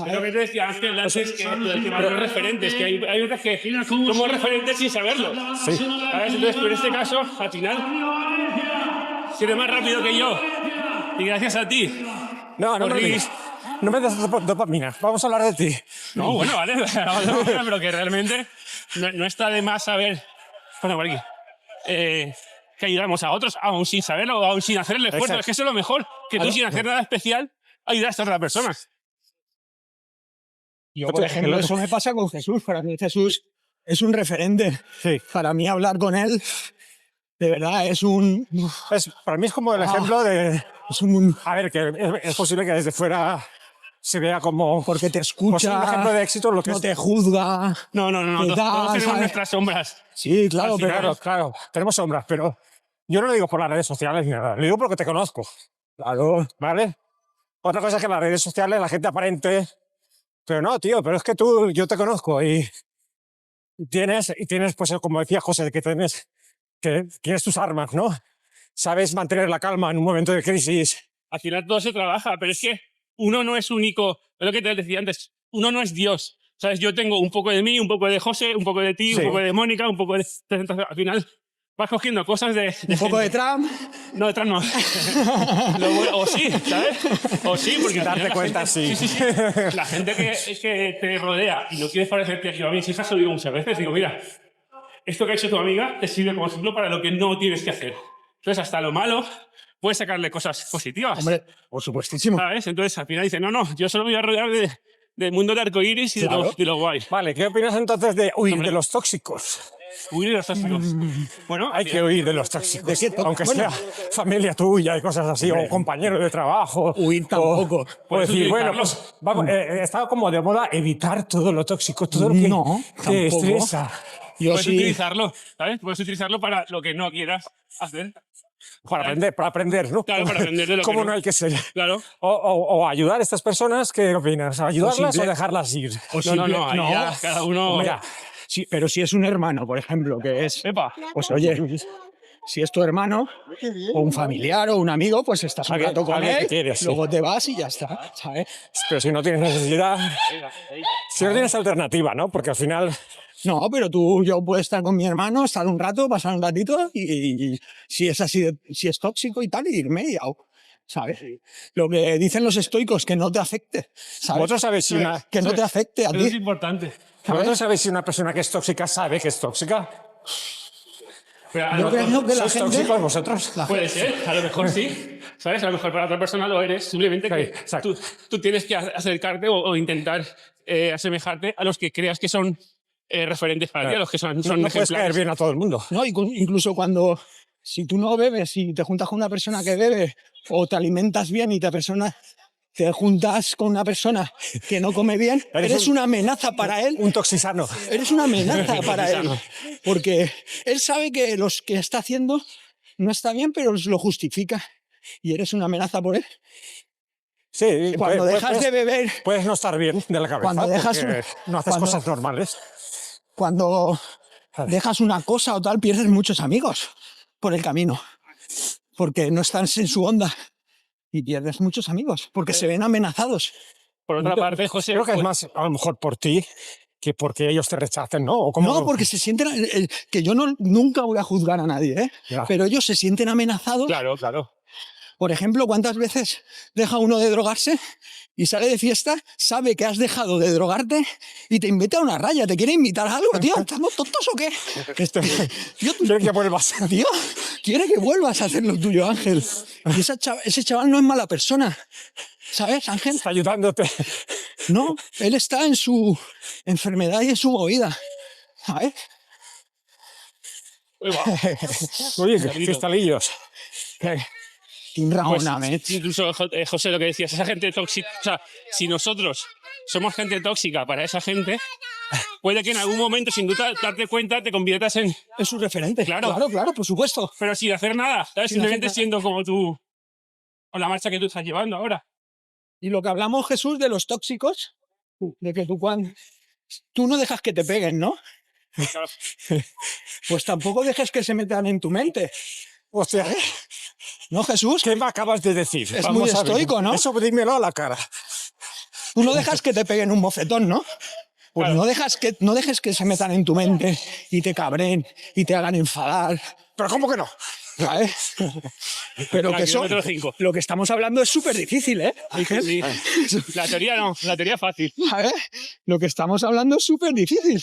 S2: Pero que te decía Ángel antes que el tema de los referentes, que hay veces que somos referentes sin saberlo.
S1: Sí.
S2: ¿Sabes? Entonces, pero en este caso, al final, si eres más rápido que yo, y gracias a ti,
S1: No, no me
S2: Corrí.
S1: digas. No me des dopamina. Vamos a hablar de ti.
S2: no, bueno, vale, pero que realmente no está de más saber, bueno, por aquí, que ayudamos a otros, aún sin saberlo, aún sin hacer el esfuerzo.
S1: Exacto.
S2: Es que eso es lo mejor, que tú sin hacer nada especial ayudas a otra persona.
S3: Yo, por ejemplo, eso me pasa con Jesús. Para mí Jesús es un referente.
S1: Sí.
S3: Para mí hablar con él, de verdad, es un...
S1: Para mí es como el ejemplo de...
S3: Es un
S1: A ver, que es posible que desde fuera se vea como...
S3: porque te
S1: Pues
S3: escucha,
S1: un ejemplo de éxito lo que
S3: no
S1: es...
S3: te juzga.
S2: No,
S3: Te
S2: todos
S3: da,
S2: tenemos
S3: ¿sabes?
S2: nuestras sombras.
S3: Sí, claro,
S2: Al
S3: pero...
S2: final,
S1: Claro, claro, tenemos sombras, pero yo no lo digo por las redes sociales ni nada, lo digo porque te conozco. Claro, ¿vale? Otra cosa es que en las redes sociales la gente aparente... Pero no, tío, pero es que yo te conozco y tienes, pues como decía José, que tienes tus armas, ¿no? Sabes mantener la calma en un momento de crisis.
S2: Al final todo se trabaja, pero es que uno no es único. Es lo que te decía antes, uno no es Dios. ¿Sabes? Yo tengo un poco de mí, un poco de José, un poco de ti,
S1: Sí.
S2: un poco de Mónica, un poco de... Entonces, al final vas cogiendo cosas de
S3: Un poco de
S2: gente.
S3: Trump.
S2: No, detrás no. O sí, ¿sabes? O sí, porque al
S1: Darte
S2: final la
S1: cuenta,
S2: gente,
S1: sí.
S2: La gente que te rodea y no quieres parecerte... Yo a mis hijas lo digo muchas veces, digo, mira, esto que ha hecho tu amiga te sirve como ejemplo para lo que no tienes que hacer. Entonces, hasta lo malo, puedes sacarle cosas positivas.
S3: Hombre, por supuestísimo.
S2: ¿Sabes? Entonces, al final dice, no, yo solo me voy a rodear del mundo de arcoíris y de lo guay.
S1: Vale, ¿qué opinas entonces de huir de los tóxicos?
S2: Huir de los tóxicos. Bueno,
S1: Hay que huir de los tóxicos.
S3: ¿De qué
S1: Aunque
S3: bueno,
S1: sea familia tuya y cosas así, o compañeros de trabajo.
S3: Huir tampoco.
S1: O
S2: Puedes
S1: decir, bueno,
S2: utilizarlo.
S1: pues vamos, está como de moda evitar todo lo tóxico, todo lo que
S3: No,
S1: te
S3: tampoco.
S1: estresa.
S3: Yo
S2: puedes
S3: sí.
S2: utilizarlo, ¿sabes? Puedes utilizarlo para lo que no quieras hacer.
S1: Para aprender, ¿no?
S2: Claro, para aprender de lo que
S1: Cómo
S2: no.
S1: no hay que ser.
S2: Claro.
S1: O ayudar a estas personas, ¿qué opinas? ¿Ayudarlas o
S3: simple-
S1: dejarlas ir?
S2: No, ahí ya cada uno...
S1: Mira,
S3: Sí, pero si es un hermano, por ejemplo, que es...
S2: Epa.
S3: Pues oye, si es tu hermano, o un familiar, o un amigo, pues estás un
S1: Alguien-
S3: rato con
S1: alguien que
S3: él,
S1: quieres, sí.
S3: luego te vas y ya está, ¿sabes?
S1: pero si no tienes necesidad, si no tienes alternativa, ¿no? Porque al final,
S3: No, pero yo puedo estar con mi hermano, estar un rato, pasar un ratito, y si es así, si es tóxico y tal, irme y ¿sabes? Lo que dicen los estoicos, que no te afecte, ¿sabes?
S1: vosotros sabéis si una,
S3: Que no te afecte a
S2: Eso es
S3: ti.
S2: importante.
S1: vosotros sabéis si una persona que es tóxica sabe que es tóxica.
S2: Pero a
S3: Yo
S2: lo mejor
S3: creo que la
S1: ¿Sois
S3: gente...
S1: tóxicos vosotros?
S2: puede ser, a lo mejor sí. ¿Sabes? A lo mejor para otra persona lo eres. Simplemente
S1: Sí,
S2: que
S1: exacto.
S2: tú tienes que acercarte o intentar asemejarte a los que creas que son referentes para ti, a los que son
S1: No puedes caer
S2: ejemplares.
S1: bien a todo el mundo.
S3: No, incluso cuando, si tú no bebes y te juntas con una persona que bebe, o te alimentas bien y te juntas con una persona que no come bien, eres una amenaza para él.
S1: Un toxisano.
S3: Eres una amenaza para él. Porque él sabe que lo que está haciendo no está bien, pero lo justifica. Y eres una amenaza por él.
S1: Sí,
S3: Cuando dejas de beber,
S1: puedes no estar bien de la cabeza.
S3: Cuando dejas
S1: porque no haces
S3: cuando-
S1: cosas normales.
S3: cuando dejas una cosa o tal, pierdes muchos amigos por el camino. Porque no están en su onda. Y pierdes muchos amigos, porque se ven amenazados.
S2: Por otra parte, José,
S1: Creo que es
S2: pues,
S1: más, a lo mejor por ti, que porque ellos te rechacen, ¿no? ¿O cómo?
S3: No, porque se sienten... que yo nunca voy a juzgar a nadie, ¿eh?
S1: Ya.
S3: Pero ellos se sienten amenazados
S2: claro.
S3: Por ejemplo, ¿cuántas veces deja uno de drogarse y sale de fiesta, sabe que has dejado de drogarte y te invita a una raya? ¿Te quiere invitar a algo, tío? ¿Estamos tontos o qué? Tío,
S1: Quiero que vuelvas.
S3: tío, quiere que vuelvas a hacer lo tuyo, Ángel. Y ese chaval no es mala persona. ¿Sabes, Ángel?
S1: Está ayudándote.
S3: No, él está en su enfermedad y en su movida. ¿Sabes?
S1: Oye, cristalillos.
S3: Tim
S2: Pues,
S3: Ramonament.
S2: incluso, José, lo que decías, esa gente tóxica, o sea, si nosotros somos gente tóxica para esa gente, puede que en algún momento, sin duda, darte cuenta, te conviertas en...
S3: Es su referente.
S2: Claro.
S3: Claro, por supuesto.
S2: Pero sin hacer nada, ¿sabes?
S3: Sin hacer
S2: Simplemente
S3: nada.
S2: siendo como tú, o la marcha que tú estás llevando ahora.
S3: Y lo que hablamos, Jesús, de los tóxicos, de que tú no dejas que te peguen, ¿no?
S2: Claro.
S3: Pues tampoco dejes que se metan en tu mente.
S1: O sea,
S3: ¿No, Jesús?
S1: ¿qué me acabas de decir?
S3: Es muy
S1: a ver.
S3: estoico, ¿no?
S1: Eso dímelo a la cara.
S3: Tú no dejas que te peguen un bofetón, ¿no? Pues
S2: Claro.
S3: no dejes que se metan en tu mente y te cabren y te hagan enfadar,
S1: Pero ¿cómo que no?
S3: ¿sabes? Pero
S2: Al
S3: que eso,
S2: kilómetro 5.
S3: lo que estamos hablando es súper difícil, ¿eh? Ángel?
S2: Sí. La teoría no, la teoría es fácil.
S3: ¿Sabes? Lo que estamos hablando es súper difícil.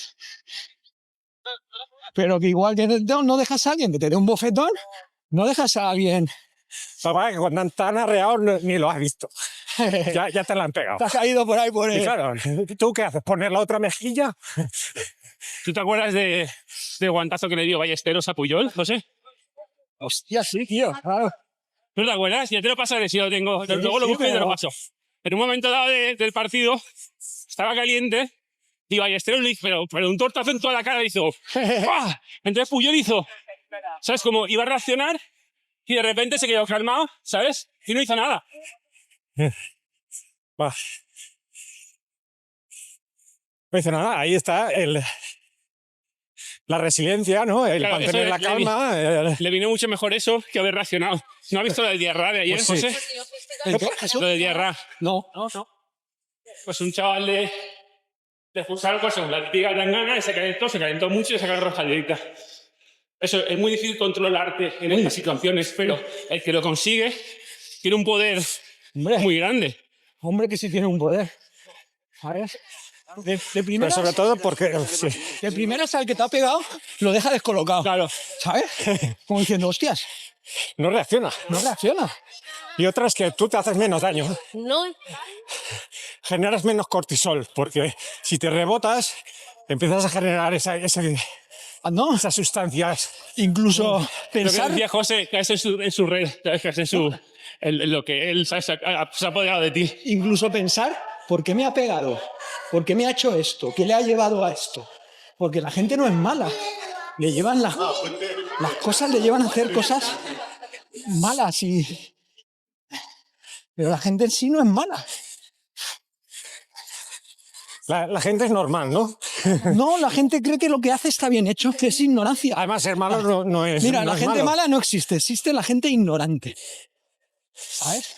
S3: Pero que igual que no dejas a alguien que te dé un bofetón, no dejas a alguien...
S1: Papá, que cuando te han arreado ni lo has visto. Ya te la han pegado.
S3: Te has caído por ahí por
S1: Y
S3: el...
S1: claro, ¿tú qué haces? ¿Poner la otra mejilla?
S2: ¿Tú te acuerdas de guantazo que le dio Ballesteros a Puyol, José?
S3: Hostia, sí, tío. Claro.
S2: ¿No te acuerdas? Ya te lo pasaré si lo tengo.
S3: Sí,
S2: Luego lo
S3: sí,
S2: busco y te lo
S3: pero-
S2: paso. En un momento dado del partido, estaba caliente y Ballesteros le hizo, pero un tortazo en toda la cara le hizo. ¡Pah! Entonces Puyol hizo, ¿sabes? Como iba a reaccionar y de repente se quedó calmado, ¿sabes? Y no hizo nada.
S1: Va. No dice nada, ahí está la resiliencia, ¿no? El
S2: Claro,
S1: mantener
S2: eso
S1: la
S2: es-
S1: calma.
S2: Le vino mucho mejor eso que haber reaccionado. ¿No has visto lo del Diarra de ayer,
S1: Pues sí.
S2: José?
S3: ¿El qué, Jesús?
S2: Lo del Diarra.
S3: No.
S2: Pues un chaval le expulsaron pues, según la típica tangana y se calentó mucho y le sacaron roja directa. Eso, es muy difícil controlarte en estas situaciones, pero el que lo consigue tiene un poder
S3: Hombre,
S2: muy grande.
S3: hombre que sí tiene un poder. ¿Sabes? De
S1: Pero
S3: primeras,
S1: sobre todo porque sí,
S3: de primeras al que te ha pegado lo deja descolocado.
S2: Claro.
S3: ¿Sabes? Como diciendo, hostias,
S1: no reacciona.
S3: no reacciona.
S1: Y otra es que tú te haces menos daño.
S4: No,
S1: Generas menos cortisol, porque si te rebotas, empiezas a generar esas
S3: Ah, no,
S1: sustancias.
S3: incluso
S2: Lo que
S3: pensar,
S2: decía José, que es en su red, ¿sabes? Que es en su, en lo que él ¿sabes? se ha apoderado de ti.
S3: incluso pensar, ¿por qué me ha pegado? ¿Por qué me ha hecho esto? ¿Qué le ha llevado a esto? Porque la gente no es mala. Le llevan las cosas, le llevan a hacer cosas malas y... Pero la gente en sí no es mala.
S1: La gente es normal, ¿no?
S3: No, la gente cree que lo que hace está bien hecho, que es ignorancia.
S1: Además, ser malo no es.
S3: Mira,
S1: no
S3: la
S1: es
S3: gente
S1: malo.
S3: mala no existe, existe la gente ignorante. ¿Sabes?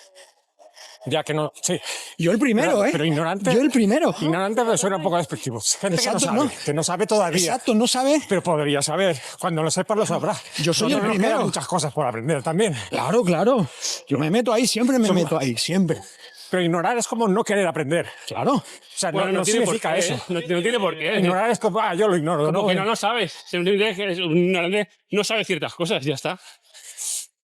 S1: Ya que no. Sí.
S3: Yo el primero,
S1: Pero-
S3: ¿eh?
S1: pero ignorante-
S3: Yo el primero.
S1: Ignorante me suena un poco despectivo. Gente
S3: Exacto,
S1: que no sabe todavía.
S3: Exacto, no sabe.
S1: Pero podría saber. Cuando lo sepa, lo sabrá.
S3: Yo soy
S1: No,
S3: el
S1: nos
S3: primero.
S1: quedan muchas cosas por aprender también.
S3: Claro, claro. Yo me meto ahí, siempre me meto ahí, siempre.
S1: Pero ignorar es como no querer aprender.
S3: Claro.
S1: O sea,
S2: Bueno,
S1: no
S2: tiene por
S1: significa
S2: qué,
S1: eso.
S2: ¿eh? No tiene por qué.
S1: Ignorar es como, yo lo ignoro.
S2: Como
S1: ¿no?
S2: que no lo sabes. Simplemente que un ignorante no sabe ciertas cosas, ya está.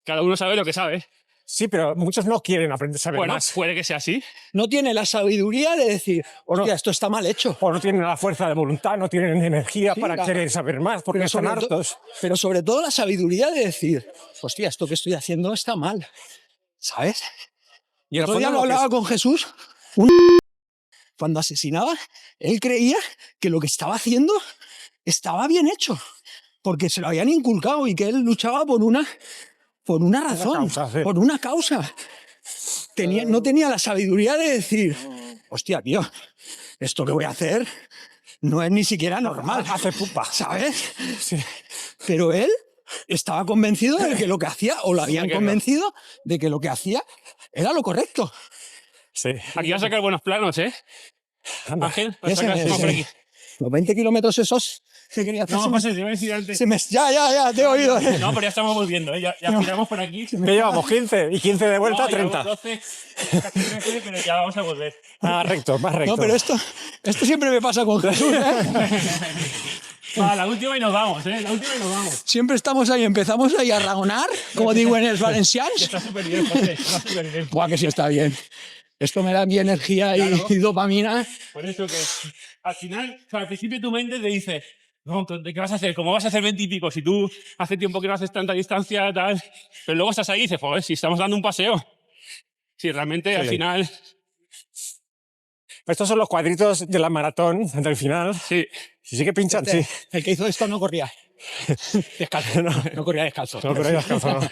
S2: Cada uno sabe lo que sabe.
S1: Sí, pero muchos no quieren aprender, saber
S2: Bueno,
S1: más.
S2: puede que sea así.
S3: No tiene la sabiduría de decir, hostia, esto está mal hecho.
S1: O no tienen la fuerza de voluntad, no tienen energía
S3: Sí,
S1: para
S3: la-
S1: querer saber más, porque están hartos.
S3: pero sobre todo la sabiduría de decir, hostia, esto que estoy haciendo está mal. ¿Sabes?
S1: Y en el
S3: Otro día
S1: fondo
S3: lo
S1: lo que
S3: hablaba con Jesús. Cuando asesinaba, él creía que lo que estaba haciendo estaba bien hecho, porque se lo habían inculcado y que él luchaba por una razón,
S1: causa, sí.
S3: por una causa. No tenía la sabiduría de decir, hostia, tío, esto que voy a hacer no es ni siquiera normal.
S1: hace pupa.
S3: ¿Sabes?
S1: Sí.
S3: Pero él estaba convencido de que lo que hacía, o lo habían
S2: que no.
S3: convencido de que lo que hacía era lo correcto.
S1: Sí.
S2: Aquí va a sacar buenos planos, ¿eh?
S1: Anda.
S2: Ángel, va a
S3: Ese,
S2: sacar
S3: ese.
S2: vamos por aquí.
S3: Los 20 kilómetros esos ¿Qué quería hacer?
S2: No, José, te iba a decir antes.
S3: Ya, te he oído.
S2: No, pero ya estamos volviendo, ¿eh? Ya giramos por aquí.
S1: ¿Qué llevamos? 15 y 15 de vuelta,
S2: No,
S1: 30.
S2: llevamos 12, casi 13, pero ya vamos a volver.
S1: Ah, recto, más recto.
S3: No, pero esto siempre me pasa con Jesús, ¿eh?
S2: Va, la última y nos vamos, ¿eh? La última y nos vamos.
S3: Siempre estamos ahí, empezamos ahí a ragonar, como digo en el Valencians.
S2: Está súper bien, José, está súper bien.
S3: Buah, que sí está bien. Esto me da mi energía y dopamina.
S2: Por eso que al final, o sea, al principio tu mente te dice, no, ¿de qué vas a hacer? ¿Cómo vas a hacer 20 y pico? Si tú hace tiempo que no haces tanta distancia, tal. Pero luego estás ahí y dices, joder, si estamos dando un paseo. Si realmente al final.
S1: Estos son los cuadritos de la maratón del final.
S2: Sí.
S1: Sí que pinchan, sí.
S3: El que hizo esto no corría descalzo, no corría descalzo.
S1: No, pero descalzo, no.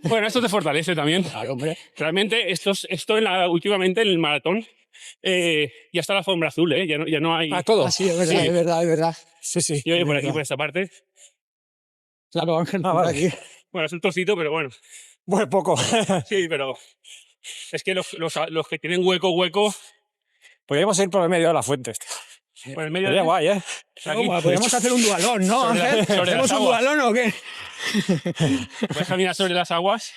S2: Bueno, esto te fortalece también.
S3: Claro, hombre.
S2: Realmente, últimamente en el maratón, ya está la alfombra azul, ¿eh? Ya no hay.
S1: Ah, todo.
S3: Ah, sí, es verdad,
S2: Sí.
S3: es verdad, es verdad.
S1: Sí, sí.
S2: Yo voy por aquí, por esta parte.
S3: Claro, Ángel,
S1: Ah,
S3: por
S1: vale.
S3: aquí.
S2: Bueno, es un trocito, pero bueno.
S1: Muy poco.
S2: Sí, pero. Es que los que tienen hueco,
S1: Podríamos ir por el medio de la fuente.
S2: por el medio
S1: Sería
S2: de.
S1: guay, ¿eh?
S2: Aquí.
S3: Podríamos hacer un dualón, ¿no,
S2: Sobre
S3: Ángel?
S2: las
S3: ¿Hacemos un
S2: aguas.
S3: dualón o qué?
S2: Puedes caminar sobre las aguas.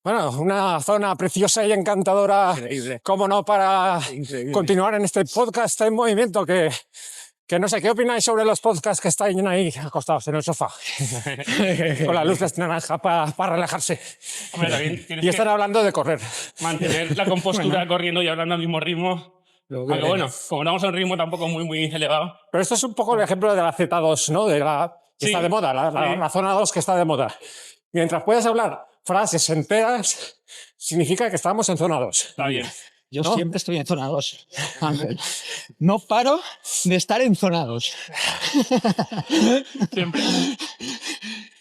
S1: Bueno, una zona preciosa y encantadora.
S3: Increíble.
S1: Cómo no, para
S3: Increíble.
S1: continuar en este podcast en movimiento que no sé, ¿qué opináis sobre los podcasts que están ahí acostados en el sofá? Con la luz de naranja para relajarse.
S2: Hombre, también tienes
S1: Y
S2: que
S1: están hablando de correr.
S2: mantener la compostura corriendo y hablando al mismo ritmo. Aunque bueno, como no vamos a un ritmo tampoco muy elevado.
S1: Pero esto es un poco el ejemplo de la Z2, ¿no? De la que
S2: Sí,
S1: está de moda,
S2: sí.
S1: la zona 2 que está de moda. Mientras puedes hablar frases enteras, significa que estamos en zona 2.
S2: Está bien.
S3: Yo
S1: ¿No?
S3: siempre estoy en zona 2, Ángel. No paro de estar en zona 2.
S2: Siempre.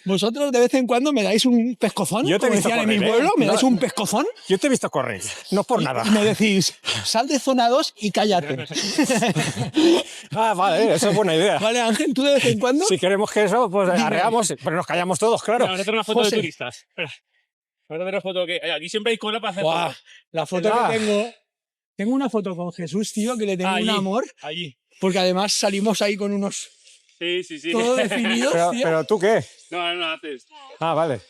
S3: Vosotros de vez en cuando me dais un pescozón,
S1: Yo te he
S3: como
S1: visto
S3: decían en mi
S1: correr, ¿eh?
S3: pueblo, me
S1: No.
S3: dais un pescozón
S1: Yo te he visto correr, no por nada.
S3: y me decís, sal de zona 2 y cállate.
S1: Ah, vale, eso es buena idea.
S3: ¿Vale, Ángel? ¿Tú de vez en cuando?
S1: Si queremos que eso, pues arreamos, pero nos callamos todos, claro.
S2: Vamos a hacer una foto
S3: José.
S2: de turistas. Espera. Vamos a hacer una foto que. Aquí siempre hay cola para hacer
S3: Buah,
S2: fotos.
S3: la foto
S1: Ah.
S3: que tengo... Tengo una foto con Jesús, tío, que le tengo
S2: Allí,
S3: un amor,
S2: Allí.
S3: porque además salimos ahí con unos
S2: Sí.
S3: todo definidos,
S1: Pero,
S3: tío.
S1: pero ¿tú qué?
S2: No haces.
S1: Ah, vale.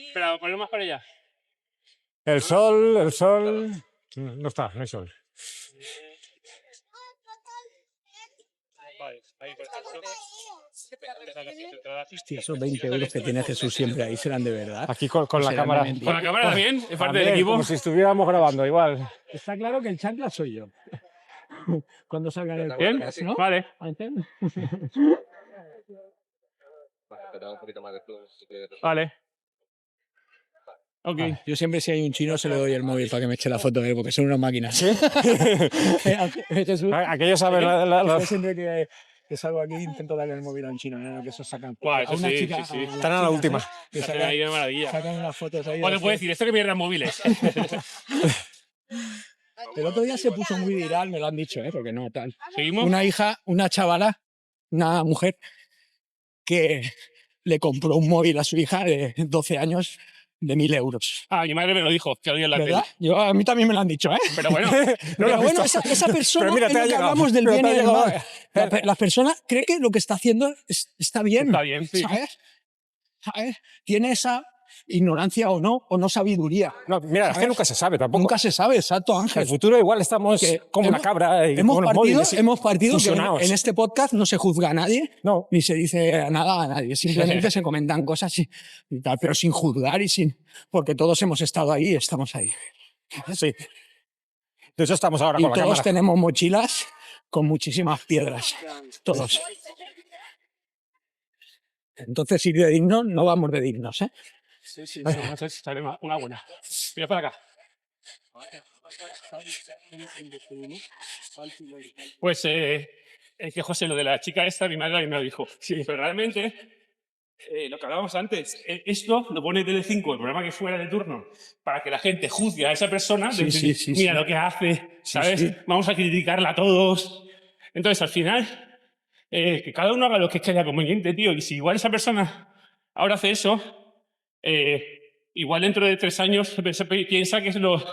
S2: Espera, ponlo más para allá.
S1: El sol... No está, no hay sol.
S2: Vale, ahí, perfecto.
S3: Hostia, esos 20 euros que tiene Jesús siempre ahí serán de verdad.
S1: Aquí con la
S3: Serán
S1: cámara.
S3: de mentira.
S2: Con la cámara también, es parte
S1: También,
S2: del equipo.
S1: como si estuviéramos grabando, igual.
S3: Está claro que el chancla soy yo. Cuando salga en el
S2: Bien,
S3: podcast, ¿no?
S2: vale.
S3: Ángel.
S4: Te da un poquito más de flux.
S2: Vale. Ok.
S3: Yo siempre si hay un chino se le doy el móvil para que me eche la foto de él, porque son unas máquinas. Jesús,
S1: Aquellos saben
S3: yo siempre que salgo aquí intento darle el móvil a un chino, ¿no? Que eso sacan.
S2: Buah, eso
S3: a una
S2: sí,
S3: chica,
S2: sí, sí.
S1: Están a la última.
S3: Que
S2: Se hacen ahí de maravilla.
S3: sacan unas fotos ahí.
S2: O le puedo decir, esto que mierda móviles.
S3: El otro día se puso muy viral, me lo han dicho, porque no, tal.
S2: ¿Seguimos?
S3: Una hija, una chavala, una mujer que le compró un móvil a su hija de 12 años de 1.000 euros.
S2: Ah, mi madre me lo dijo, que odio la tele.
S3: ¿Verdad? Yo, a mí también me lo han dicho, ¿eh?
S2: Pero bueno,
S1: No lo
S3: Pero
S1: has
S3: bueno,
S1: visto.
S3: esa persona,
S1: Pero mira,
S3: es
S1: te
S3: lo
S1: ha
S3: que
S1: llegado.
S3: hablamos del
S1: Pero
S3: bien
S1: te
S3: y
S1: ha
S3: del
S1: llegado.
S3: mal. La persona cree que lo que está haciendo está bien.
S2: está bien, sí.
S3: ¿Sabes? ¿Sabes? Tiene esa ignorancia o no sabiduría.
S1: No, mira, es que nunca se sabe tampoco.
S3: Nunca se sabe, exacto,
S1: En el
S3: Ángel.
S1: futuro igual estamos
S3: Que
S1: como una
S3: hemos-
S1: cabra y
S3: Hemos
S1: con los
S3: partido,
S1: móviles
S3: hemos partido que
S1: fusionados.
S3: en este podcast no se juzga a nadie,
S1: No,
S3: ni se dice nada a nadie. Simplemente se comentan cosas y tal, pero sin juzgar y sin... Porque todos hemos estado ahí y estamos ahí.
S1: sí. De hecho, estamos ahora
S3: Y
S1: con la
S3: todos
S1: cámara.
S3: tenemos mochilas con muchísimas piedras. Todos. Entonces, ir de dignos, no vamos de dignos, ¿eh?
S2: Sí, sale una buena. Mira para acá. Pues es que José, lo de la chica esta, mi madre me lo dijo. Sí, pero realmente, lo que hablábamos antes, esto lo pone Telecinco, el programa que fuera de turno, para que la gente juzgue a esa persona.
S3: Sí,
S2: decir,
S3: sí,
S2: mira
S3: sí.
S2: lo que hace, ¿sabes?
S3: sí.
S2: Vamos a criticarla a todos. Entonces, al final, que cada uno haga lo que crea conveniente, tío. Y si igual esa persona ahora hace eso, igual dentro de 3 años piensa que es lo...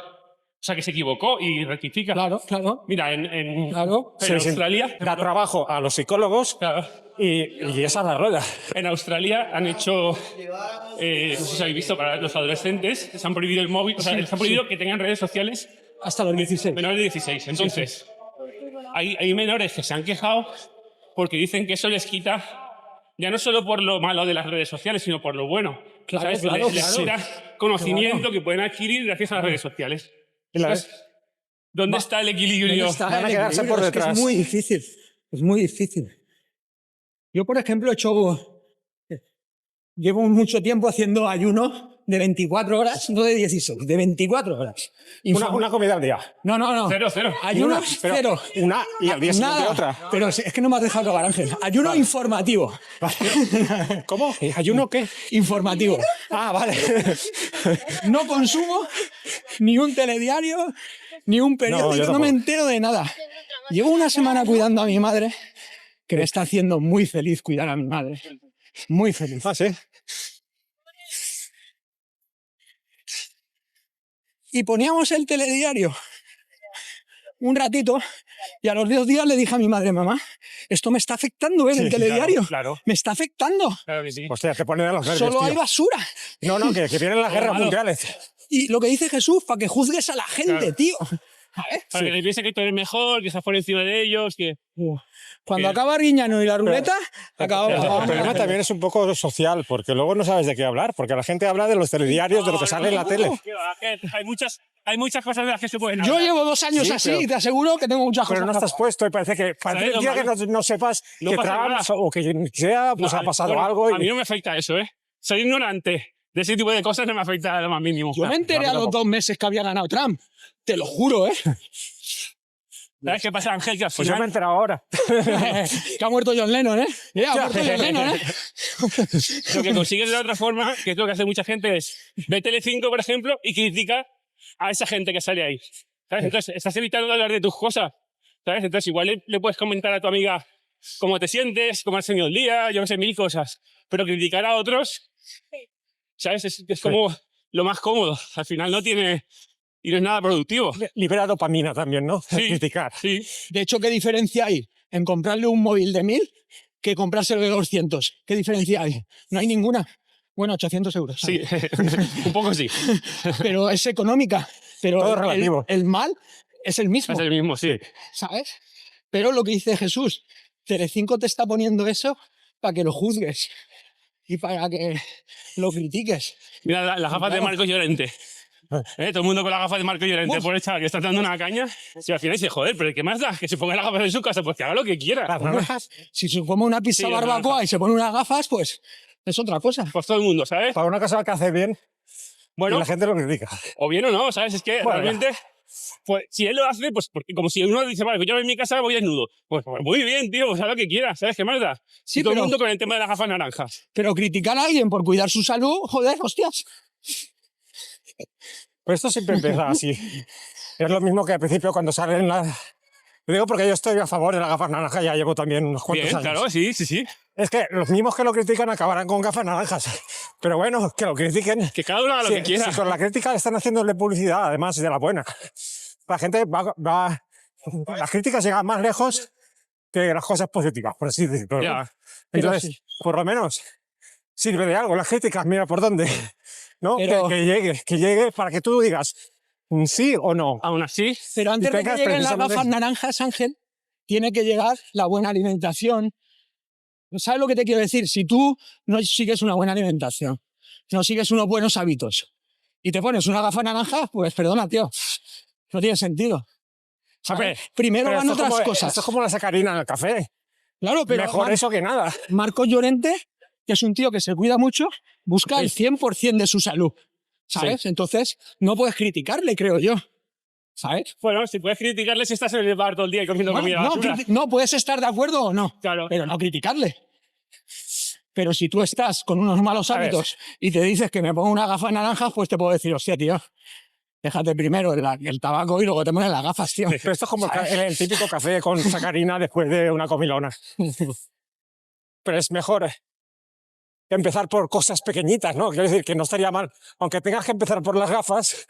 S2: sea, que se equivocó y rectifica.
S3: Claro, claro,
S2: Mira, en
S3: claro.
S1: Sí, sí.
S2: Australia...
S1: Da trabajo a los psicólogos
S2: Claro.
S1: y esa es la rueda.
S2: En Australia han hecho, no sé si habéis visto, para los adolescentes, se han prohibido el móvil, o sea, les han prohibido que tengan redes sociales
S3: Hasta los 16.
S2: menores de 16. Entonces, hay menores que se han quejado porque dicen que eso les quita, ya no solo por lo malo de las redes sociales, sino por lo bueno.
S3: Claro,
S2: ¿Sabes?
S3: claro,
S2: Les
S3: claro.
S2: quita conocimiento que pueden adquirir gracias a las redes sociales.
S1: Y la-
S2: ¿Sabes? ¿Dónde está el equilibrio?
S3: ¿Dónde está
S1: Van a
S3: el
S1: quedarse
S3: equilibrio?
S1: por
S3: Es que
S1: detrás.
S3: es muy difícil. Es muy difícil. Yo, por ejemplo, llevo mucho tiempo haciendo ayuno de 24 horas, no de 16, de 24 horas.
S1: Una comida al día.
S3: No, no, no.
S2: Cero, cero.
S3: Ayuno
S1: Pero
S3: cero.
S1: una y al día siguiente
S3: Nada.
S1: otra.
S3: Pero es que no me has dejado acabar, Ángel. Ayuno informativo.
S1: ¿Cómo? ¿Ayuno qué?
S3: Informativo.
S1: Ah, vale.
S3: No consumo ni un telediario, ni un periódico,
S1: yo
S3: no me
S1: tampoco.
S3: entero de nada. Llevo una semana cuidando a mi madre, que me está haciendo muy feliz cuidar a mi madre. Muy feliz.
S1: Ah, sí.
S3: Y poníamos el telediario un ratito y a los 2 días le dije a mi madre, mamá, esto me está afectando, ¿eh?
S1: Sí,
S3: El telediario.
S1: claro.
S3: Me está afectando.
S2: Claro que sí.
S1: Hostia, te ponen a los nervios,
S3: Solo hay
S1: tío.
S3: basura.
S1: No, no, que vienen las guerras
S2: malo.
S1: mundiales.
S3: Y lo que dice Jesús, para que juzgues a la gente,
S2: Claro.
S3: tío. ¿Sabes?
S2: Para que les piense que tú eres mejor, que estás por encima de ellos, que...
S3: Cuando
S2: Que-
S3: acaba Riñano y la ruleta, acaba.
S1: El problema también es un poco social, porque luego no sabes de qué hablar, porque la gente habla de los telediarios, de lo que sale en la tele.
S2: Hay muchas cosas de las que se pueden
S3: Yo
S2: hablar.
S3: llevo 2 años
S1: Sí,
S3: así
S1: pero-
S3: y te aseguro que tengo muchas
S1: Pero
S3: cosas.
S1: no estás puesto y parece que
S2: ¿Sabes
S1: el día
S2: lo
S1: que
S2: malo?
S1: no sepas
S2: No
S1: que
S2: pasa
S1: Trump
S2: nada.
S1: o que sea, pues
S2: No,
S1: ha pasado
S2: bueno,
S1: algo.
S2: A mí no me afecta eso, ¿eh? Soy ignorante de ese tipo de cosas, no me afecta lo más mínimo.
S3: Yo me enteré a los 2 meses que había ganado Trump. Te lo juro, ¿eh?
S2: ¿Sabes qué pasa, Ángel? Que al
S1: Pues yo me he
S2: final...
S1: enterado ahora.
S3: Que ha muerto John Lennon, ¿eh? Ha muerto John Lennon, ¿eh?
S2: Lo que consigues de otra forma, que es lo que hace mucha gente, es ve Telecinco, por ejemplo, y critica a esa gente que sale ahí. ¿Sabes? Entonces, estás evitando hablar de tus cosas. ¿Sabes? Entonces, igual le puedes comentar a tu amiga cómo te sientes, cómo has tenido el día, yo no sé, 1000 cosas. Pero criticar a otros, ¿sabes? Es como lo más cómodo. Al final no tiene... Y no es nada productivo.
S1: Libera dopamina también, ¿no?
S2: Sí.
S1: Criticar.
S2: Sí.
S3: De hecho, ¿qué diferencia hay en comprarle un móvil de 1000 que comprárselo de 200? ¿Qué diferencia hay? No hay ninguna. Bueno, 800 euros.
S2: Sí, un poco sí.
S3: Pero es económica. Pero
S1: Todo relativo.
S3: el mal es el mismo,
S2: Es el mismo, sí.
S3: ¿sabes? Pero lo que dice Jesús, Telecinco te está poniendo eso para que lo juzgues y para que lo critiques.
S2: Mira las gafas de
S3: Claro.
S2: Marco Llorente. Todo el mundo con las gafas de Marco Llorente
S3: Uf.
S2: por el chaval que está dando una caña. Y al final dice, joder, pero ¿qué más da? Que se ponga las gafas en su casa, pues que haga lo que quiera.
S1: Las naranjas,
S3: Si se come una pizza
S2: Sí,
S3: barbacoa y se pone unas gafas, pues es otra cosa.
S2: Pues todo el mundo, ¿sabes?
S1: para una cosa que hace bien, y
S2: Bueno,
S1: la gente lo critica.
S2: o bien o no, ¿sabes? Es que
S1: Bueno,
S2: realmente, pues si él lo hace, pues porque como si uno dice, vale, pues yo en mi casa voy desnudo. Pues muy bien, tío, pues haz lo que quieras, ¿sabes qué más da?
S3: Sí,
S2: Y todo el
S3: pero-
S2: mundo con el tema de las gafas naranjas.
S3: Pero criticar a alguien por cuidar su salud, joder, hostias.
S1: Pero esto siempre empieza así. Es lo mismo que al principio cuando salen las... Lo digo porque yo estoy a favor de las gafas naranjas, ya llevo también unos cuantos
S2: Bien,
S1: años.
S2: claro, sí, sí, sí.
S1: Es que los mismos que lo critican acabarán con gafas naranjas. Pero bueno, que lo critiquen.
S2: Que cada uno haga lo
S1: Si-
S2: que quiera.
S1: si con la crítica están haciéndole publicidad, además de la buena. La gente va... Las críticas llegan más lejos que las cosas positivas, por así decirlo, ¿no?
S2: Ya.
S1: Entonces,
S3: sí.
S1: por lo menos, sirve de algo las críticas, mira por dónde. ¿No?
S3: Pero-
S1: Que llegue para que tú digas sí o no.
S2: Aún así,
S3: Pero antes
S1: Y
S3: de que
S1: tengas
S3: lleguen las
S1: precisamente-
S3: gafas naranjas, Ángel, tiene que llegar la buena alimentación. ¿Sabes lo que te quiero decir? Si tú no sigues una buena alimentación, no sigues unos buenos hábitos y te pones una gafa naranja, pues perdona, tío, no tiene sentido. ¿Sabes? Primero
S1: Pero
S3: van
S1: esto es
S3: otras
S1: como-
S3: cosas.
S1: Esto es como la sacarina en el café.
S3: Claro, pero
S1: Mejor eso que nada.
S3: Marco Llorente, que es un tío que se cuida mucho, busca el 100% de su salud. ¿Sabes? Entonces, no puedes criticarle, creo yo. ¿Sabes?
S2: bueno, si puedes criticarle si estás en el bar todo el día y comiendo
S3: Bueno,
S2: comida
S3: no,
S2: basura.
S3: no, puedes estar de acuerdo o no,
S2: Claro.
S3: pero no criticarle. Pero si tú estás con unos malos
S1: A ver.
S3: hábitos y te dices que me pongo una gafa naranja, pues te puedo decir, hostia, tío, déjate primero el tabaco y luego te pones las gafas, tío.
S1: Pero esto es como el típico café con sacarina después de una comilona. Pero es mejor empezar por cosas pequeñitas, ¿no? Quiero decir que no estaría mal. Aunque tengas que empezar por las gafas,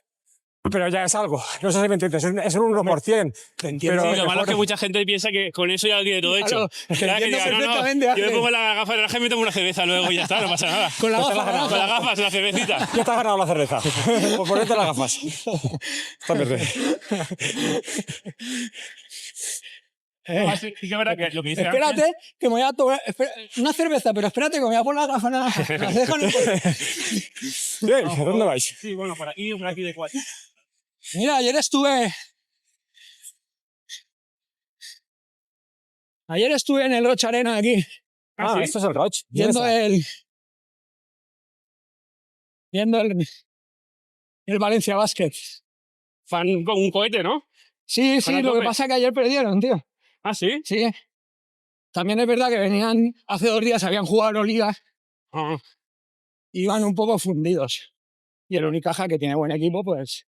S1: pero ya es algo. No sé si me entiendes, es un 1%.
S3: Te entiendo.
S1: Pero
S2: Sí, lo malo es que
S1: mejor-
S2: mucha gente piensa que con eso ya lo tiene todo hecho.
S3: Claro, te
S2: Claro, que
S3: entiendo
S2: diga,
S3: perfectamente,
S2: yo me
S3: Ángel.
S2: pongo la gafa de naranja y me tomo una cerveza luego y ya está, no pasa nada.
S3: Con la
S1: Pues te
S3: gafa
S1: la has ganado.
S2: Con las
S3: naranja.
S2: gafas, la cervecita.
S1: Ya te has ganado la cerveza. Por ponerte las gafas. Está verde.
S2: Ah, sí, sí que es verdad que lo que dice Ángel-
S3: Espérate, que me voy a tomar una cerveza, pero espérate que me voy a poner la gafa naranja. Las dejo en el coche.
S1: Bien, ¿a dónde vais?
S2: Sí, bueno, por aquí de cuál.
S3: Mira, ayer estuve en el Rocha Arena aquí,
S1: Ah,
S2: ¿sí?
S1: esto es el Roch.
S3: viendo el Valencia Basket.
S2: Fan con un cohete, ¿no?
S3: Sí,
S2: Con
S3: sí,
S2: el
S3: lo que
S2: tope.
S3: pasa es que ayer perdieron, tío.
S2: Ah, sí.
S3: Sí. También es verdad que venían, hace 2 días habían jugado Euroliga,
S2: Ah,
S3: iban un poco fundidos. Y el Unicaja, que tiene buen equipo, pues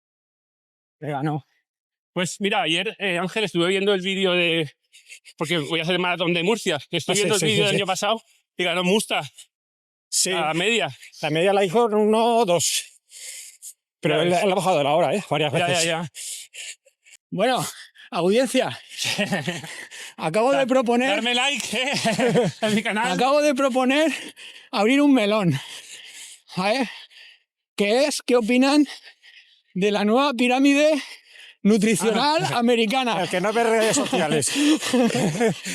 S3: le ganó.
S2: pues mira, ayer Ángel estuve viendo el vídeo de. Porque voy a hacer el maratón de Murcia. Estoy
S1: Ah, sí,
S2: viendo el
S1: sí,
S2: vídeo
S1: sí,
S2: del
S1: sí.
S2: año pasado y ganó Musta
S1: Sí,
S2: a media.
S1: la media la hizo en 1-2. Pero
S2: Ya
S1: él
S2: ves.
S1: ha bajado de la hora, varias
S2: Ya,
S1: veces.
S2: ya, ya.
S3: Bueno, audiencia, acabo de proponer
S2: Darme like en mi canal.
S3: Acabo de proponer abrir un melón. ¿Sabes? ¿Qué opinan de la nueva pirámide nutricional americana?
S1: El que no ve redes sociales.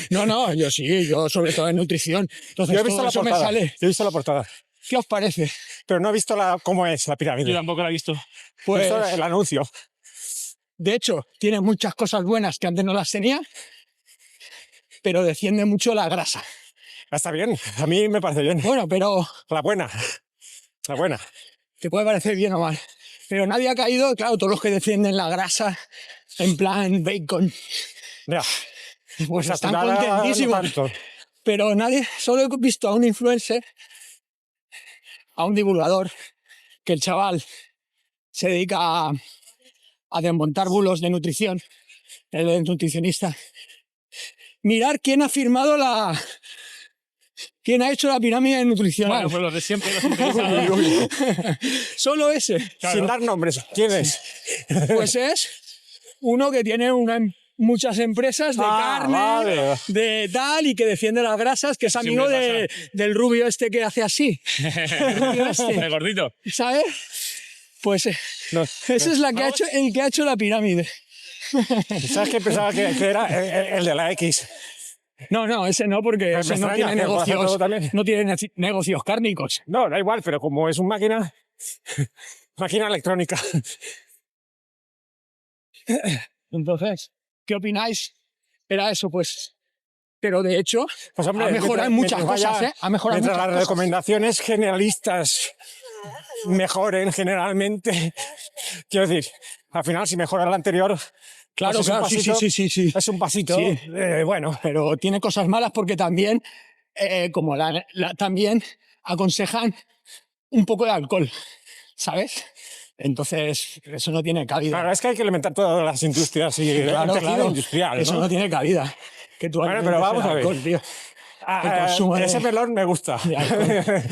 S3: No, yo sí, yo sobre todo en nutrición. Entonces
S1: Yo he visto
S3: todo
S1: la
S3: eso me
S1: portada.
S3: sale.
S1: Yo he visto la portada.
S3: ¿Qué os parece?
S1: Pero no he visto cómo es la
S2: Yo
S1: pirámide.
S2: tampoco la he visto.
S1: He
S3: Pues,
S1: visto el anuncio.
S3: de hecho, tiene muchas cosas buenas que antes no las tenía, pero defiende mucho la grasa.
S1: Está bien. A mí me parece bien.
S3: Bueno, pero
S1: La buena. La buena.
S3: te puede parecer bien o mal. Pero nadie ha caído, claro, todos los que defienden la grasa, en plan bacon,
S1: Ya.
S3: pues están
S1: Saturada, no
S3: contentísimos.
S1: tanto.
S3: Pero nadie, solo he visto a un influencer, a un divulgador, que el chaval se dedica a desmontar bulos de nutrición, el de nutricionista. Mirar quién ha firmado quién ha hecho la pirámide nutricional.
S2: Bueno, pues los de siempre, los interesados.
S3: Solo ese.
S1: Sin dar nombres. ¿Quién es?
S3: Pues es uno que tiene muchas empresas de carne,
S1: Vale.
S3: de tal, y que defiende las grasas, que es amigo
S2: Siempre
S3: del rubio este que hace así. El rubio este.
S2: El gordito.
S3: ¿Sabes? Pues
S1: No.
S3: ese es el que ha hecho la pirámide.
S1: ¿Sabes qué pensaba que era el de la X?
S3: No, ese no, porque
S1: Me
S3: ese no
S1: extraña,
S3: tiene
S1: que pueda hacer todo también.
S3: no tiene negocios cárnicos.
S1: No, da igual, pero como es una máquina. Máquina electrónica.
S3: Entonces, ¿qué opináis? Era eso, pues. Pero de hecho,
S1: Pues hombre,
S3: ha mejorado en muchas
S1: mientras
S3: cosas,
S1: vaya-
S3: ¿eh? Ha mejorado en
S1: mientras
S3: muchas
S1: las
S3: cosas.
S1: recomendaciones generalistas mejoren generalmente. Quiero decir, al final, si mejora el anterior,
S3: Claro,
S1: pues es un
S3: claro, sí,
S1: pasito,
S3: sí.
S1: es un pasito.
S3: Sí.
S1: Bueno,
S3: Pero tiene cosas malas porque también, como también aconsejan un poco de alcohol, ¿sabes? Entonces, eso no tiene cabida.
S1: claro, es que hay que alimentar todas las industrias y el
S3: Claro,
S1: tejido
S3: claro.
S1: industrial.
S3: Eso
S1: ¿no?
S3: no tiene cabida. Que tú
S1: Bueno,
S3: alimentes
S1: pero vamos
S3: el
S1: a ver.
S3: alcohol, tío.
S1: Ah,
S3: el consumo de-
S1: ese melón me gusta.
S3: de alcohol.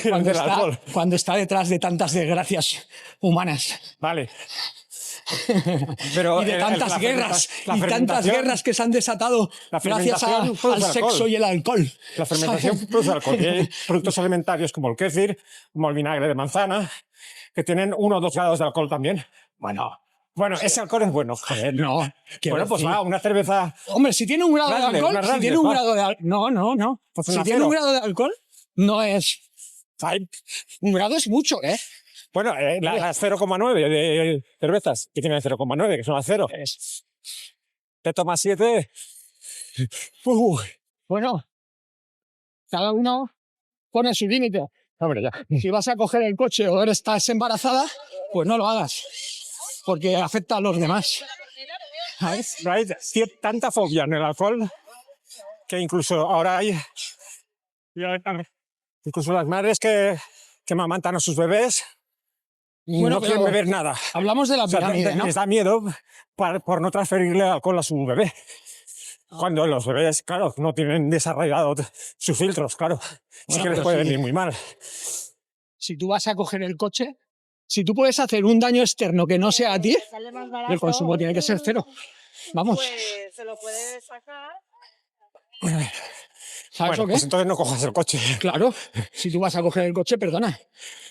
S1: El del alcohol.
S3: Cuando está detrás de tantas desgracias humanas
S1: Vale. Pero
S3: y de tantas
S1: la
S3: guerras
S1: la
S3: y tantas
S1: fermentación-
S3: guerras que se han desatado
S1: la
S3: gracias
S1: fermentación produce
S3: al
S1: alcohol.
S3: sexo y el alcohol.
S1: La fermentación
S3: ¿Sabes?
S1: produce alcohol. Y hay productos alimentarios como el kéfir, como el vinagre de manzana, que tienen 1 o 2 grados de alcohol también. Bueno, ese alcohol es bueno. Joder.
S3: No. quiero
S1: Bueno, pues
S3: decir-
S1: va, una cerveza.
S3: Hombre, si tiene un grado
S1: Radler,
S3: de alcohol,
S1: una
S3: si
S1: Radler,
S3: tiene un
S1: va.
S3: grado de alcohol. No.
S1: Pues
S3: Si
S1: una
S3: tiene
S1: cero.
S3: un grado de alcohol, no es.
S1: Ay,
S3: Un grado es mucho, ¿eh?
S1: bueno, las 0,9 de cervezas, que tienen 0,9, que son las 0. Te tomas 7.
S3: Bueno, cada uno pone su límite.
S1: Hombre, ya.
S3: Si vas a coger el coche o estás embarazada, pues no lo hagas. Porque afecta a los demás. ¿Sabes?
S1: No hay tanta fobia en el alcohol que incluso ahora hay. Incluso las madres que amamantan a sus bebés
S3: Bueno,
S1: no quieren
S3: pero
S1: beber nada.
S3: hablamos de la
S1: O sea,
S3: pirámide, ¿no?
S1: les da miedo por no transferirle alcohol a su bebé. Cuando los bebés, claro, no tienen desarrollado sus filtros, claro. Sí
S3: Bueno,
S1: que les
S3: pero
S1: puede
S3: sí.
S1: venir muy mal.
S3: Si tú vas a coger el coche, Si tú puedes hacer un daño externo que no sea a ti,
S5: Sale más barato.
S3: el consumo tiene que ser cero. Vamos,
S5: Pues se lo puedes sacar.
S3: ¿sabes
S1: Bueno,
S3: o qué?
S1: pues entonces no cojas el coche.
S3: Claro, si tú vas a coger el coche, perdona,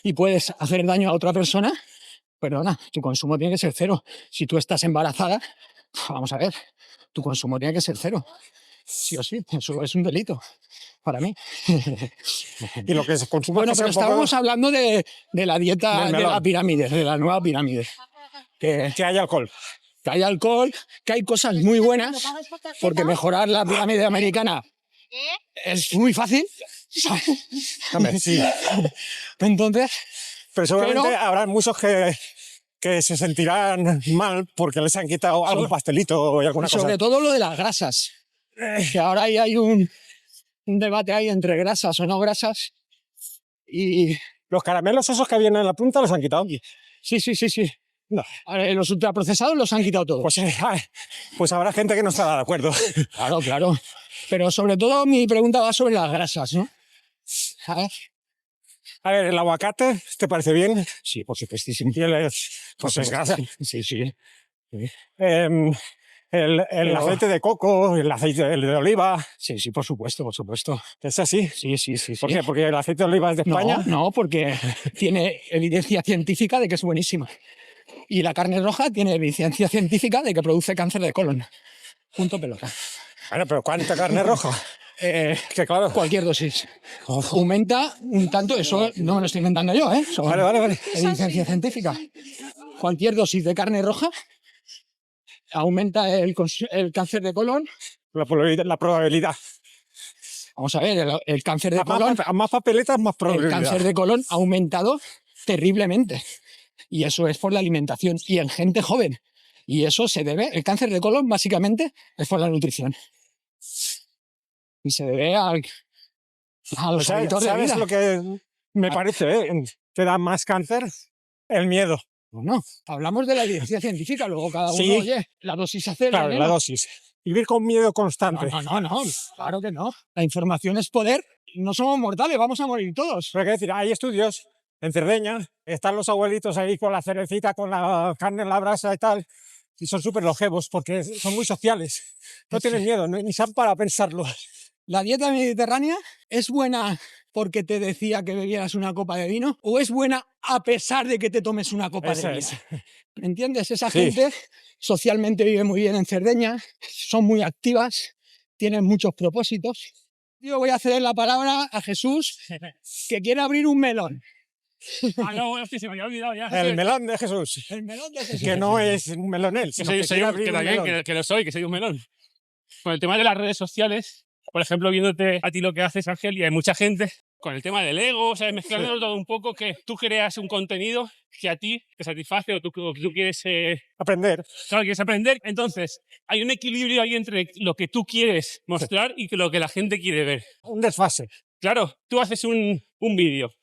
S3: y puedes hacer daño a otra persona, perdona, tu consumo tiene que ser cero. Si tú estás embarazada, vamos a ver, tu consumo tiene que ser cero. Sí o sí, eso es un delito para mí.
S1: Y lo que se consuma
S3: Bueno,
S1: que sea
S3: pero
S1: un poco-
S3: estábamos hablando de la dieta
S1: Del
S3: de la
S1: melón.
S3: pirámide, de la nueva pirámide. Que,
S1: que haya alcohol.
S3: que hay alcohol, que hay cosas muy buenas, porque mejorar la pirámide americana es muy fácil.
S1: Hombre, sí.
S3: Entonces,
S1: Pero seguramente
S3: Pero-
S1: habrá muchos que se sentirán mal porque les han quitado algún
S3: Sobre-
S1: pastelito y alguna cosa.
S3: sobre todo lo de las grasas, que ahora ahí hay un debate ahí entre grasas o no grasas. Y
S1: Los caramelos esos que vienen en la punta los han quitado.
S3: sí.
S1: No.
S3: Los ultraprocesados los han quitado todos.
S1: Pues habrá gente que no estará de acuerdo.
S3: Claro. Pero sobre todo mi pregunta va sobre las grasas, ¿no? ¿Sabes?
S1: A ver, ¿el aguacate te parece bien?
S3: Sí, por supuestísimo.
S1: Y pues es grasa.
S3: Sí.
S1: Em, el
S3: Pero-
S1: aceite de coco, el aceite de oliva,
S3: Sí, por supuesto.
S1: es así.
S3: Sí.
S1: ¿Por qué? Porque el aceite de oliva es de España.
S3: No, porque tiene evidencia científica de que es buenísima. Y la carne roja tiene evidencia científica de que produce cáncer de colon. Punto pelota.
S1: Bueno, pero ¿cuánta carne roja? Que claro.
S3: Cualquier dosis. Aumenta un tanto, eso no me lo estoy inventando yo, ¿eh? Son
S1: Vale.
S3: evidencia científica. Cualquier dosis de carne roja aumenta el cáncer de colon.
S1: La probabilidad.
S3: Vamos a ver, el cáncer de
S1: A
S3: colon,
S1: más papeletas, más
S3: el
S1: probabilidad.
S3: cáncer de colon ha aumentado terriblemente. Y eso es por la alimentación y en gente joven. Y eso se debe, el cáncer de colon básicamente es por la nutrición. Y se debe a los
S1: Pues,
S3: hábitos de
S1: ¿sabes
S3: vida.
S1: lo que me parece? Que da más cáncer? El miedo.
S3: No, hablamos de la evidencia científica, luego cada uno,
S1: Sí.
S3: oye, la dosis hace el
S1: Claro,
S3: veneno.
S1: la dosis. Vivir con miedo constante.
S3: No, claro que no. La información es poder. No somos mortales, vamos a morir todos.
S1: Pero hay que decir, hay estudios en Cerdeña, están los abuelitos ahí con la cerecita, con la carne en la brasa y tal, y son súper longevos porque son muy sociales. No tienen miedo, ni se han para pensarlo.
S3: ¿La dieta mediterránea es buena porque te decía que bebieras una copa de vino o es buena a pesar de que te tomes una copa
S1: Eso
S3: de
S1: es.
S3: vino? ¿Me entiendes? Esa
S1: Sí.
S3: gente socialmente vive muy bien en Cerdeña, son muy activas, tienen muchos propósitos. Yo voy a ceder la palabra a Jesús, que quiere abrir un melón.
S2: No, bueno, sí, se me había olvidado ya.
S1: El melón de Jesús,
S3: El melón de Jesús.
S1: que no es un melonel,
S2: Que
S1: sino
S2: soy,
S1: que quiere abrir
S2: que
S1: un
S2: también,
S1: melón.
S2: que lo soy, que soy un melón. Con el tema de las redes sociales, por ejemplo, viéndote a ti lo que haces, Ángel, y hay mucha gente con el tema del ego, ¿sabes? Mezclándolo todo un poco, que tú creas un contenido que a ti te satisface o tú quieres,
S1: Aprender.
S2: claro, quieres aprender. Entonces, hay un equilibrio ahí entre lo que tú quieres mostrar y lo que la gente quiere ver.
S1: Un desfase.
S2: Claro, tú haces un vídeo,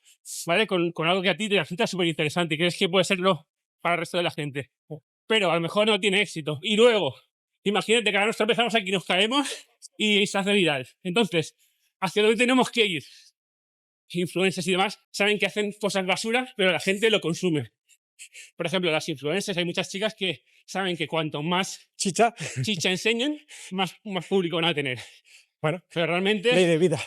S2: ¿vale? Con algo que a ti te resulta súper interesante y crees que puede serlo para el resto de la gente. Pero a lo mejor no tiene éxito. Y luego, imagínate que ahora nos tropezamos aquí, nos caemos y se hace viral. Entonces, ¿hacia dónde tenemos que ir? Influencers y demás saben que hacen cosas basuras, pero la gente lo consume. Por ejemplo, las influencers, hay muchas chicas que saben que cuanto más
S1: Chicha.
S2: chicha enseñen, más público van a tener.
S1: Bueno,
S2: Pero realmente,
S1: ley de vida.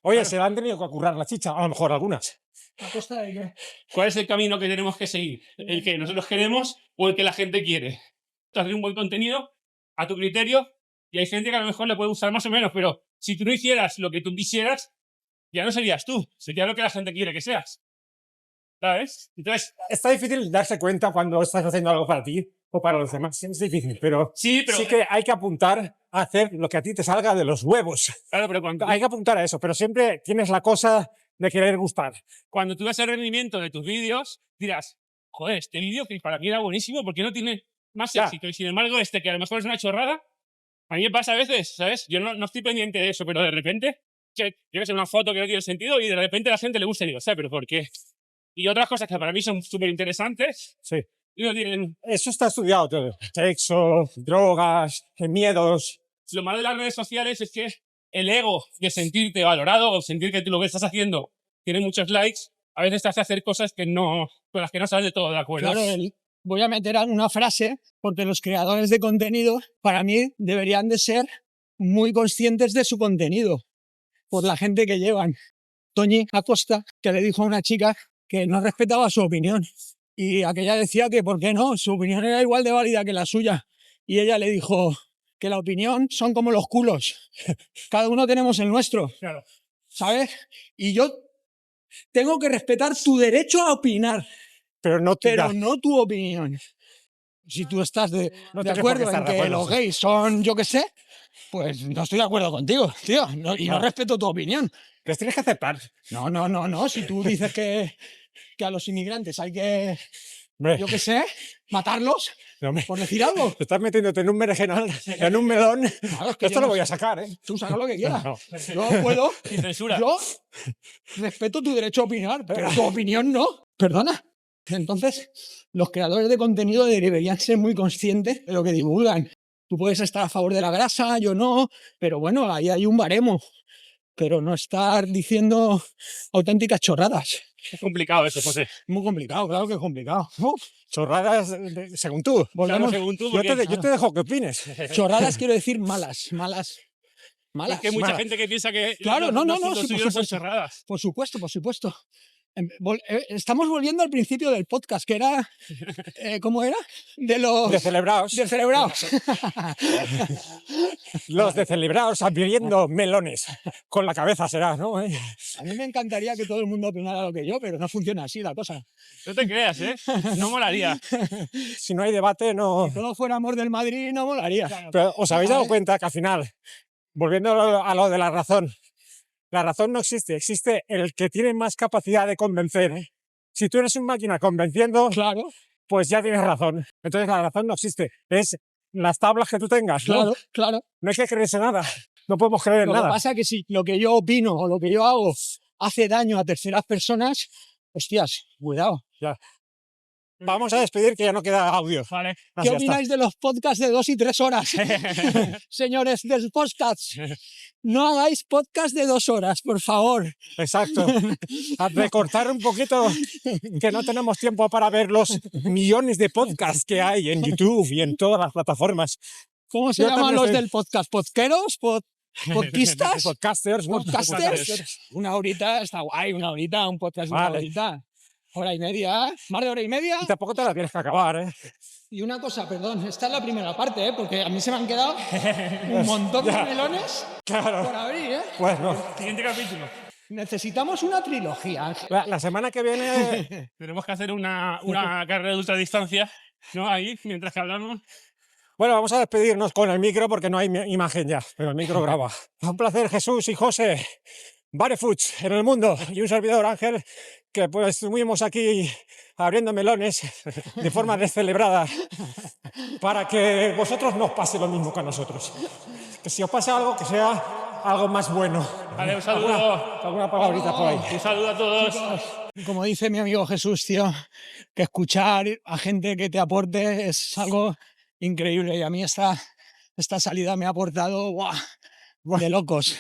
S1: Oye, se la han tenido que ocurrar la chicha, a lo mejor algunas.
S3: ¿A costa de qué?
S2: ¿cuál es el camino que tenemos que seguir? ¿El que nosotros queremos o el que la gente quiere? Tú haces un buen contenido a tu criterio y hay gente que a lo mejor le puede gustar más o menos, pero si tú no hicieras lo que tú quisieras, ya no serías tú, sería lo que la gente quiere que seas. ¿Sabes? Entonces,
S1: Está difícil darse cuenta cuando estás haciendo algo para ti o para los demás. Es difícil, pero
S2: sí, pero,
S1: sí que hay que apuntar a hacer lo que a ti te salga de los huevos.
S2: claro, pero cuando,
S1: Hay que apuntar a eso, pero siempre tienes la cosa de querer gustar.
S2: cuando tú ves el rendimiento de tus vídeos, dirás, joder, este vídeo que para mí era buenísimo, ¿por qué no tiene más
S1: Ya.
S2: éxito? Y sin embargo, este que a lo mejor es una chorrada, a mí me pasa a veces, ¿sabes? Yo no estoy pendiente de eso, pero de repente, que yo que sé, una foto que no tiene sentido y de repente a la gente le gusta y digo, ¿sabes? ¿Pero por qué? Y otras cosas que para mí son súper interesantes
S1: Sí.
S2: y no tienen...
S1: Eso está estudiado todo. Sexo, drogas, miedos.
S2: Lo malo de las redes sociales es que el ego de sentirte valorado o sentir que tú lo que estás haciendo tiene muchos likes, a veces te hace hacer cosas que no, con las que no sabes de todo de acuerdo.
S3: Claro, voy a meter una frase, porque los creadores de contenido, para mí, deberían de ser muy conscientes de su contenido, por la gente que llevan. Toñi Acosta, que le dijo a una chica que no respetaba su opinión, y aquella decía que por qué no, su opinión era igual de válida que la suya, y ella le dijo que la opinión son como los culos, cada uno tenemos el nuestro,
S2: Claro.
S3: ¿sabes? Y yo tengo que respetar tu derecho a opinar,
S1: Pero no
S3: pero no tu opinión. Si tú estás de
S1: No tienes por qué
S3: acuerdo
S1: estar
S3: en
S1: de
S3: que
S1: acuerdo.
S3: los gays son, yo qué sé, pues no estoy de acuerdo contigo, tío, y no respeto tu opinión.
S1: Les tienes que aceptar.
S3: No, si tú dices que a los inmigrantes hay que,
S1: Hombre,
S3: yo qué sé, matarlos,
S1: no, hombre,
S3: por decir algo.
S1: te estás metiéndote en un berenjenal, en un melón.
S3: Claro, es que
S1: Esto
S3: yo
S1: lo
S3: no
S1: voy a
S3: sé.
S1: sacar, ¿eh?
S3: Tú saca lo que quieras.
S1: No.
S3: Yo puedo,
S2: Sin censura.
S3: yo respeto tu derecho a opinar, pero tu opinión no. Perdona. Entonces, los creadores de contenido deberían ser muy conscientes de lo que divulgan. Tú puedes estar a favor de la grasa, yo no, pero bueno, ahí hay un baremo. Pero no estar diciendo auténticas chorradas.
S2: Es complicado eso, José.
S3: Muy complicado, claro que es complicado.
S1: Chorradas según tú.
S2: Claro,
S3: Volvemos.
S2: según tú,
S1: Yo
S2: porque
S1: te, yo te dejo que opines.
S3: Chorradas quiero decir malas.
S2: es que hay mucha
S1: malas.
S2: gente que piensa que
S3: Claro, no,
S2: los
S3: sí, por
S2: suyos son
S3: supuesto.
S2: chorradas.
S3: Por supuesto. Estamos volviendo al principio del podcast, que era, ¿cómo era? De los
S1: Descelebrados.
S3: descerebrados.
S1: Los descelebrados abriendo melones. Con la cabeza será, ¿no?
S3: A mí me encantaría que todo el mundo opinara lo que yo, pero no funciona así la cosa.
S2: No te creas, ¿eh? No molaría.
S1: Si no hay debate, no.
S3: Si todo fuera amor del Madrid, no molaría.
S1: Pero os habéis dado cuenta que al final, volviendo a lo de la razón no existe. Existe el que tiene más capacidad de convencer. Si tú eres una máquina convenciendo,
S3: Claro,
S1: pues ya tienes razón. Entonces la razón no existe. Es las tablas que tú tengas, ¿no?
S3: claro.
S1: No hay que creerse nada. No podemos creer en
S3: Lo que
S1: nada.
S3: pasa es que si lo que yo opino o lo que yo hago hace daño a terceras personas, hostias, cuidado.
S1: Vamos a despedir que ya no queda audio.
S2: Vale.
S1: Así
S3: ¿Qué
S1: ya está.
S3: opináis de los podcasts de 2 y 3 horas? Señores del podcast, no hagáis podcast de 2 horas, por favor.
S1: Exacto. A recortar un poquito, que no tenemos tiempo para ver los millones de podcasts que hay en YouTube y en todas las plataformas.
S3: ¿Cómo se
S1: Yo
S3: llaman
S1: también
S3: los
S1: estoy-
S3: del podcast? ¿Podqueros? ¿Podcastas?
S1: Podcasters, ¿no?
S3: ¿Podcasters? Una horita está guay, una horita, un podcast de una
S1: Vale.
S3: horita. Hora y media, más de hora y media.
S1: Y tampoco te la tienes que acabar, ¿eh?
S3: Y una cosa, perdón, esta es la primera parte, porque a mí se me han quedado un montón de melones
S1: Claro.
S3: por abrir, ¿eh?
S1: Bueno,
S2: Siguiente capítulo.
S3: Necesitamos una trilogía, Ángel.
S1: la semana que viene
S2: Tenemos que hacer una carrera de ultradistancia, ¿no? Ahí, mientras que hablamos.
S1: Bueno, vamos a despedirnos con el micro porque no hay imagen ya, pero el micro graba. Un placer, Jesús y José. Barefoots en el mundo y un servidor, Ángel, que pues estuvimos aquí abriendo melones de forma descelebrada para que vosotros no os pase lo mismo que a nosotros. Que si os pasa algo, que sea algo más bueno.
S2: Vale, un saludo.
S1: Alguna palabrita por ahí.
S2: Un saludo a todos.
S3: Como dice mi amigo Jesús, tío, que escuchar a gente que te aporte es algo increíble. Y a mí esta salida me ha aportado de locos.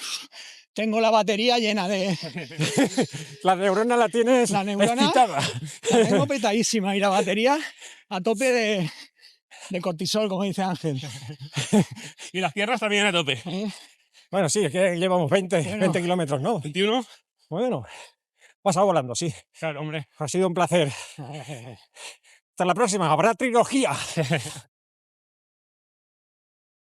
S3: Tengo la batería llena de...
S1: La neurona la tienes
S3: La neurona
S1: excitada.
S3: la tengo petadísima y la batería a tope de cortisol, como dice Ángel.
S2: Y las piernas también a tope.
S3: ¿Eh?
S1: Bueno, sí, es que llevamos 20 kilómetros, ¿no?
S2: 21.
S1: Bueno, pasa volando, sí.
S2: Claro, hombre.
S1: Ha sido un placer. Hasta la próxima. Habrá trilogía.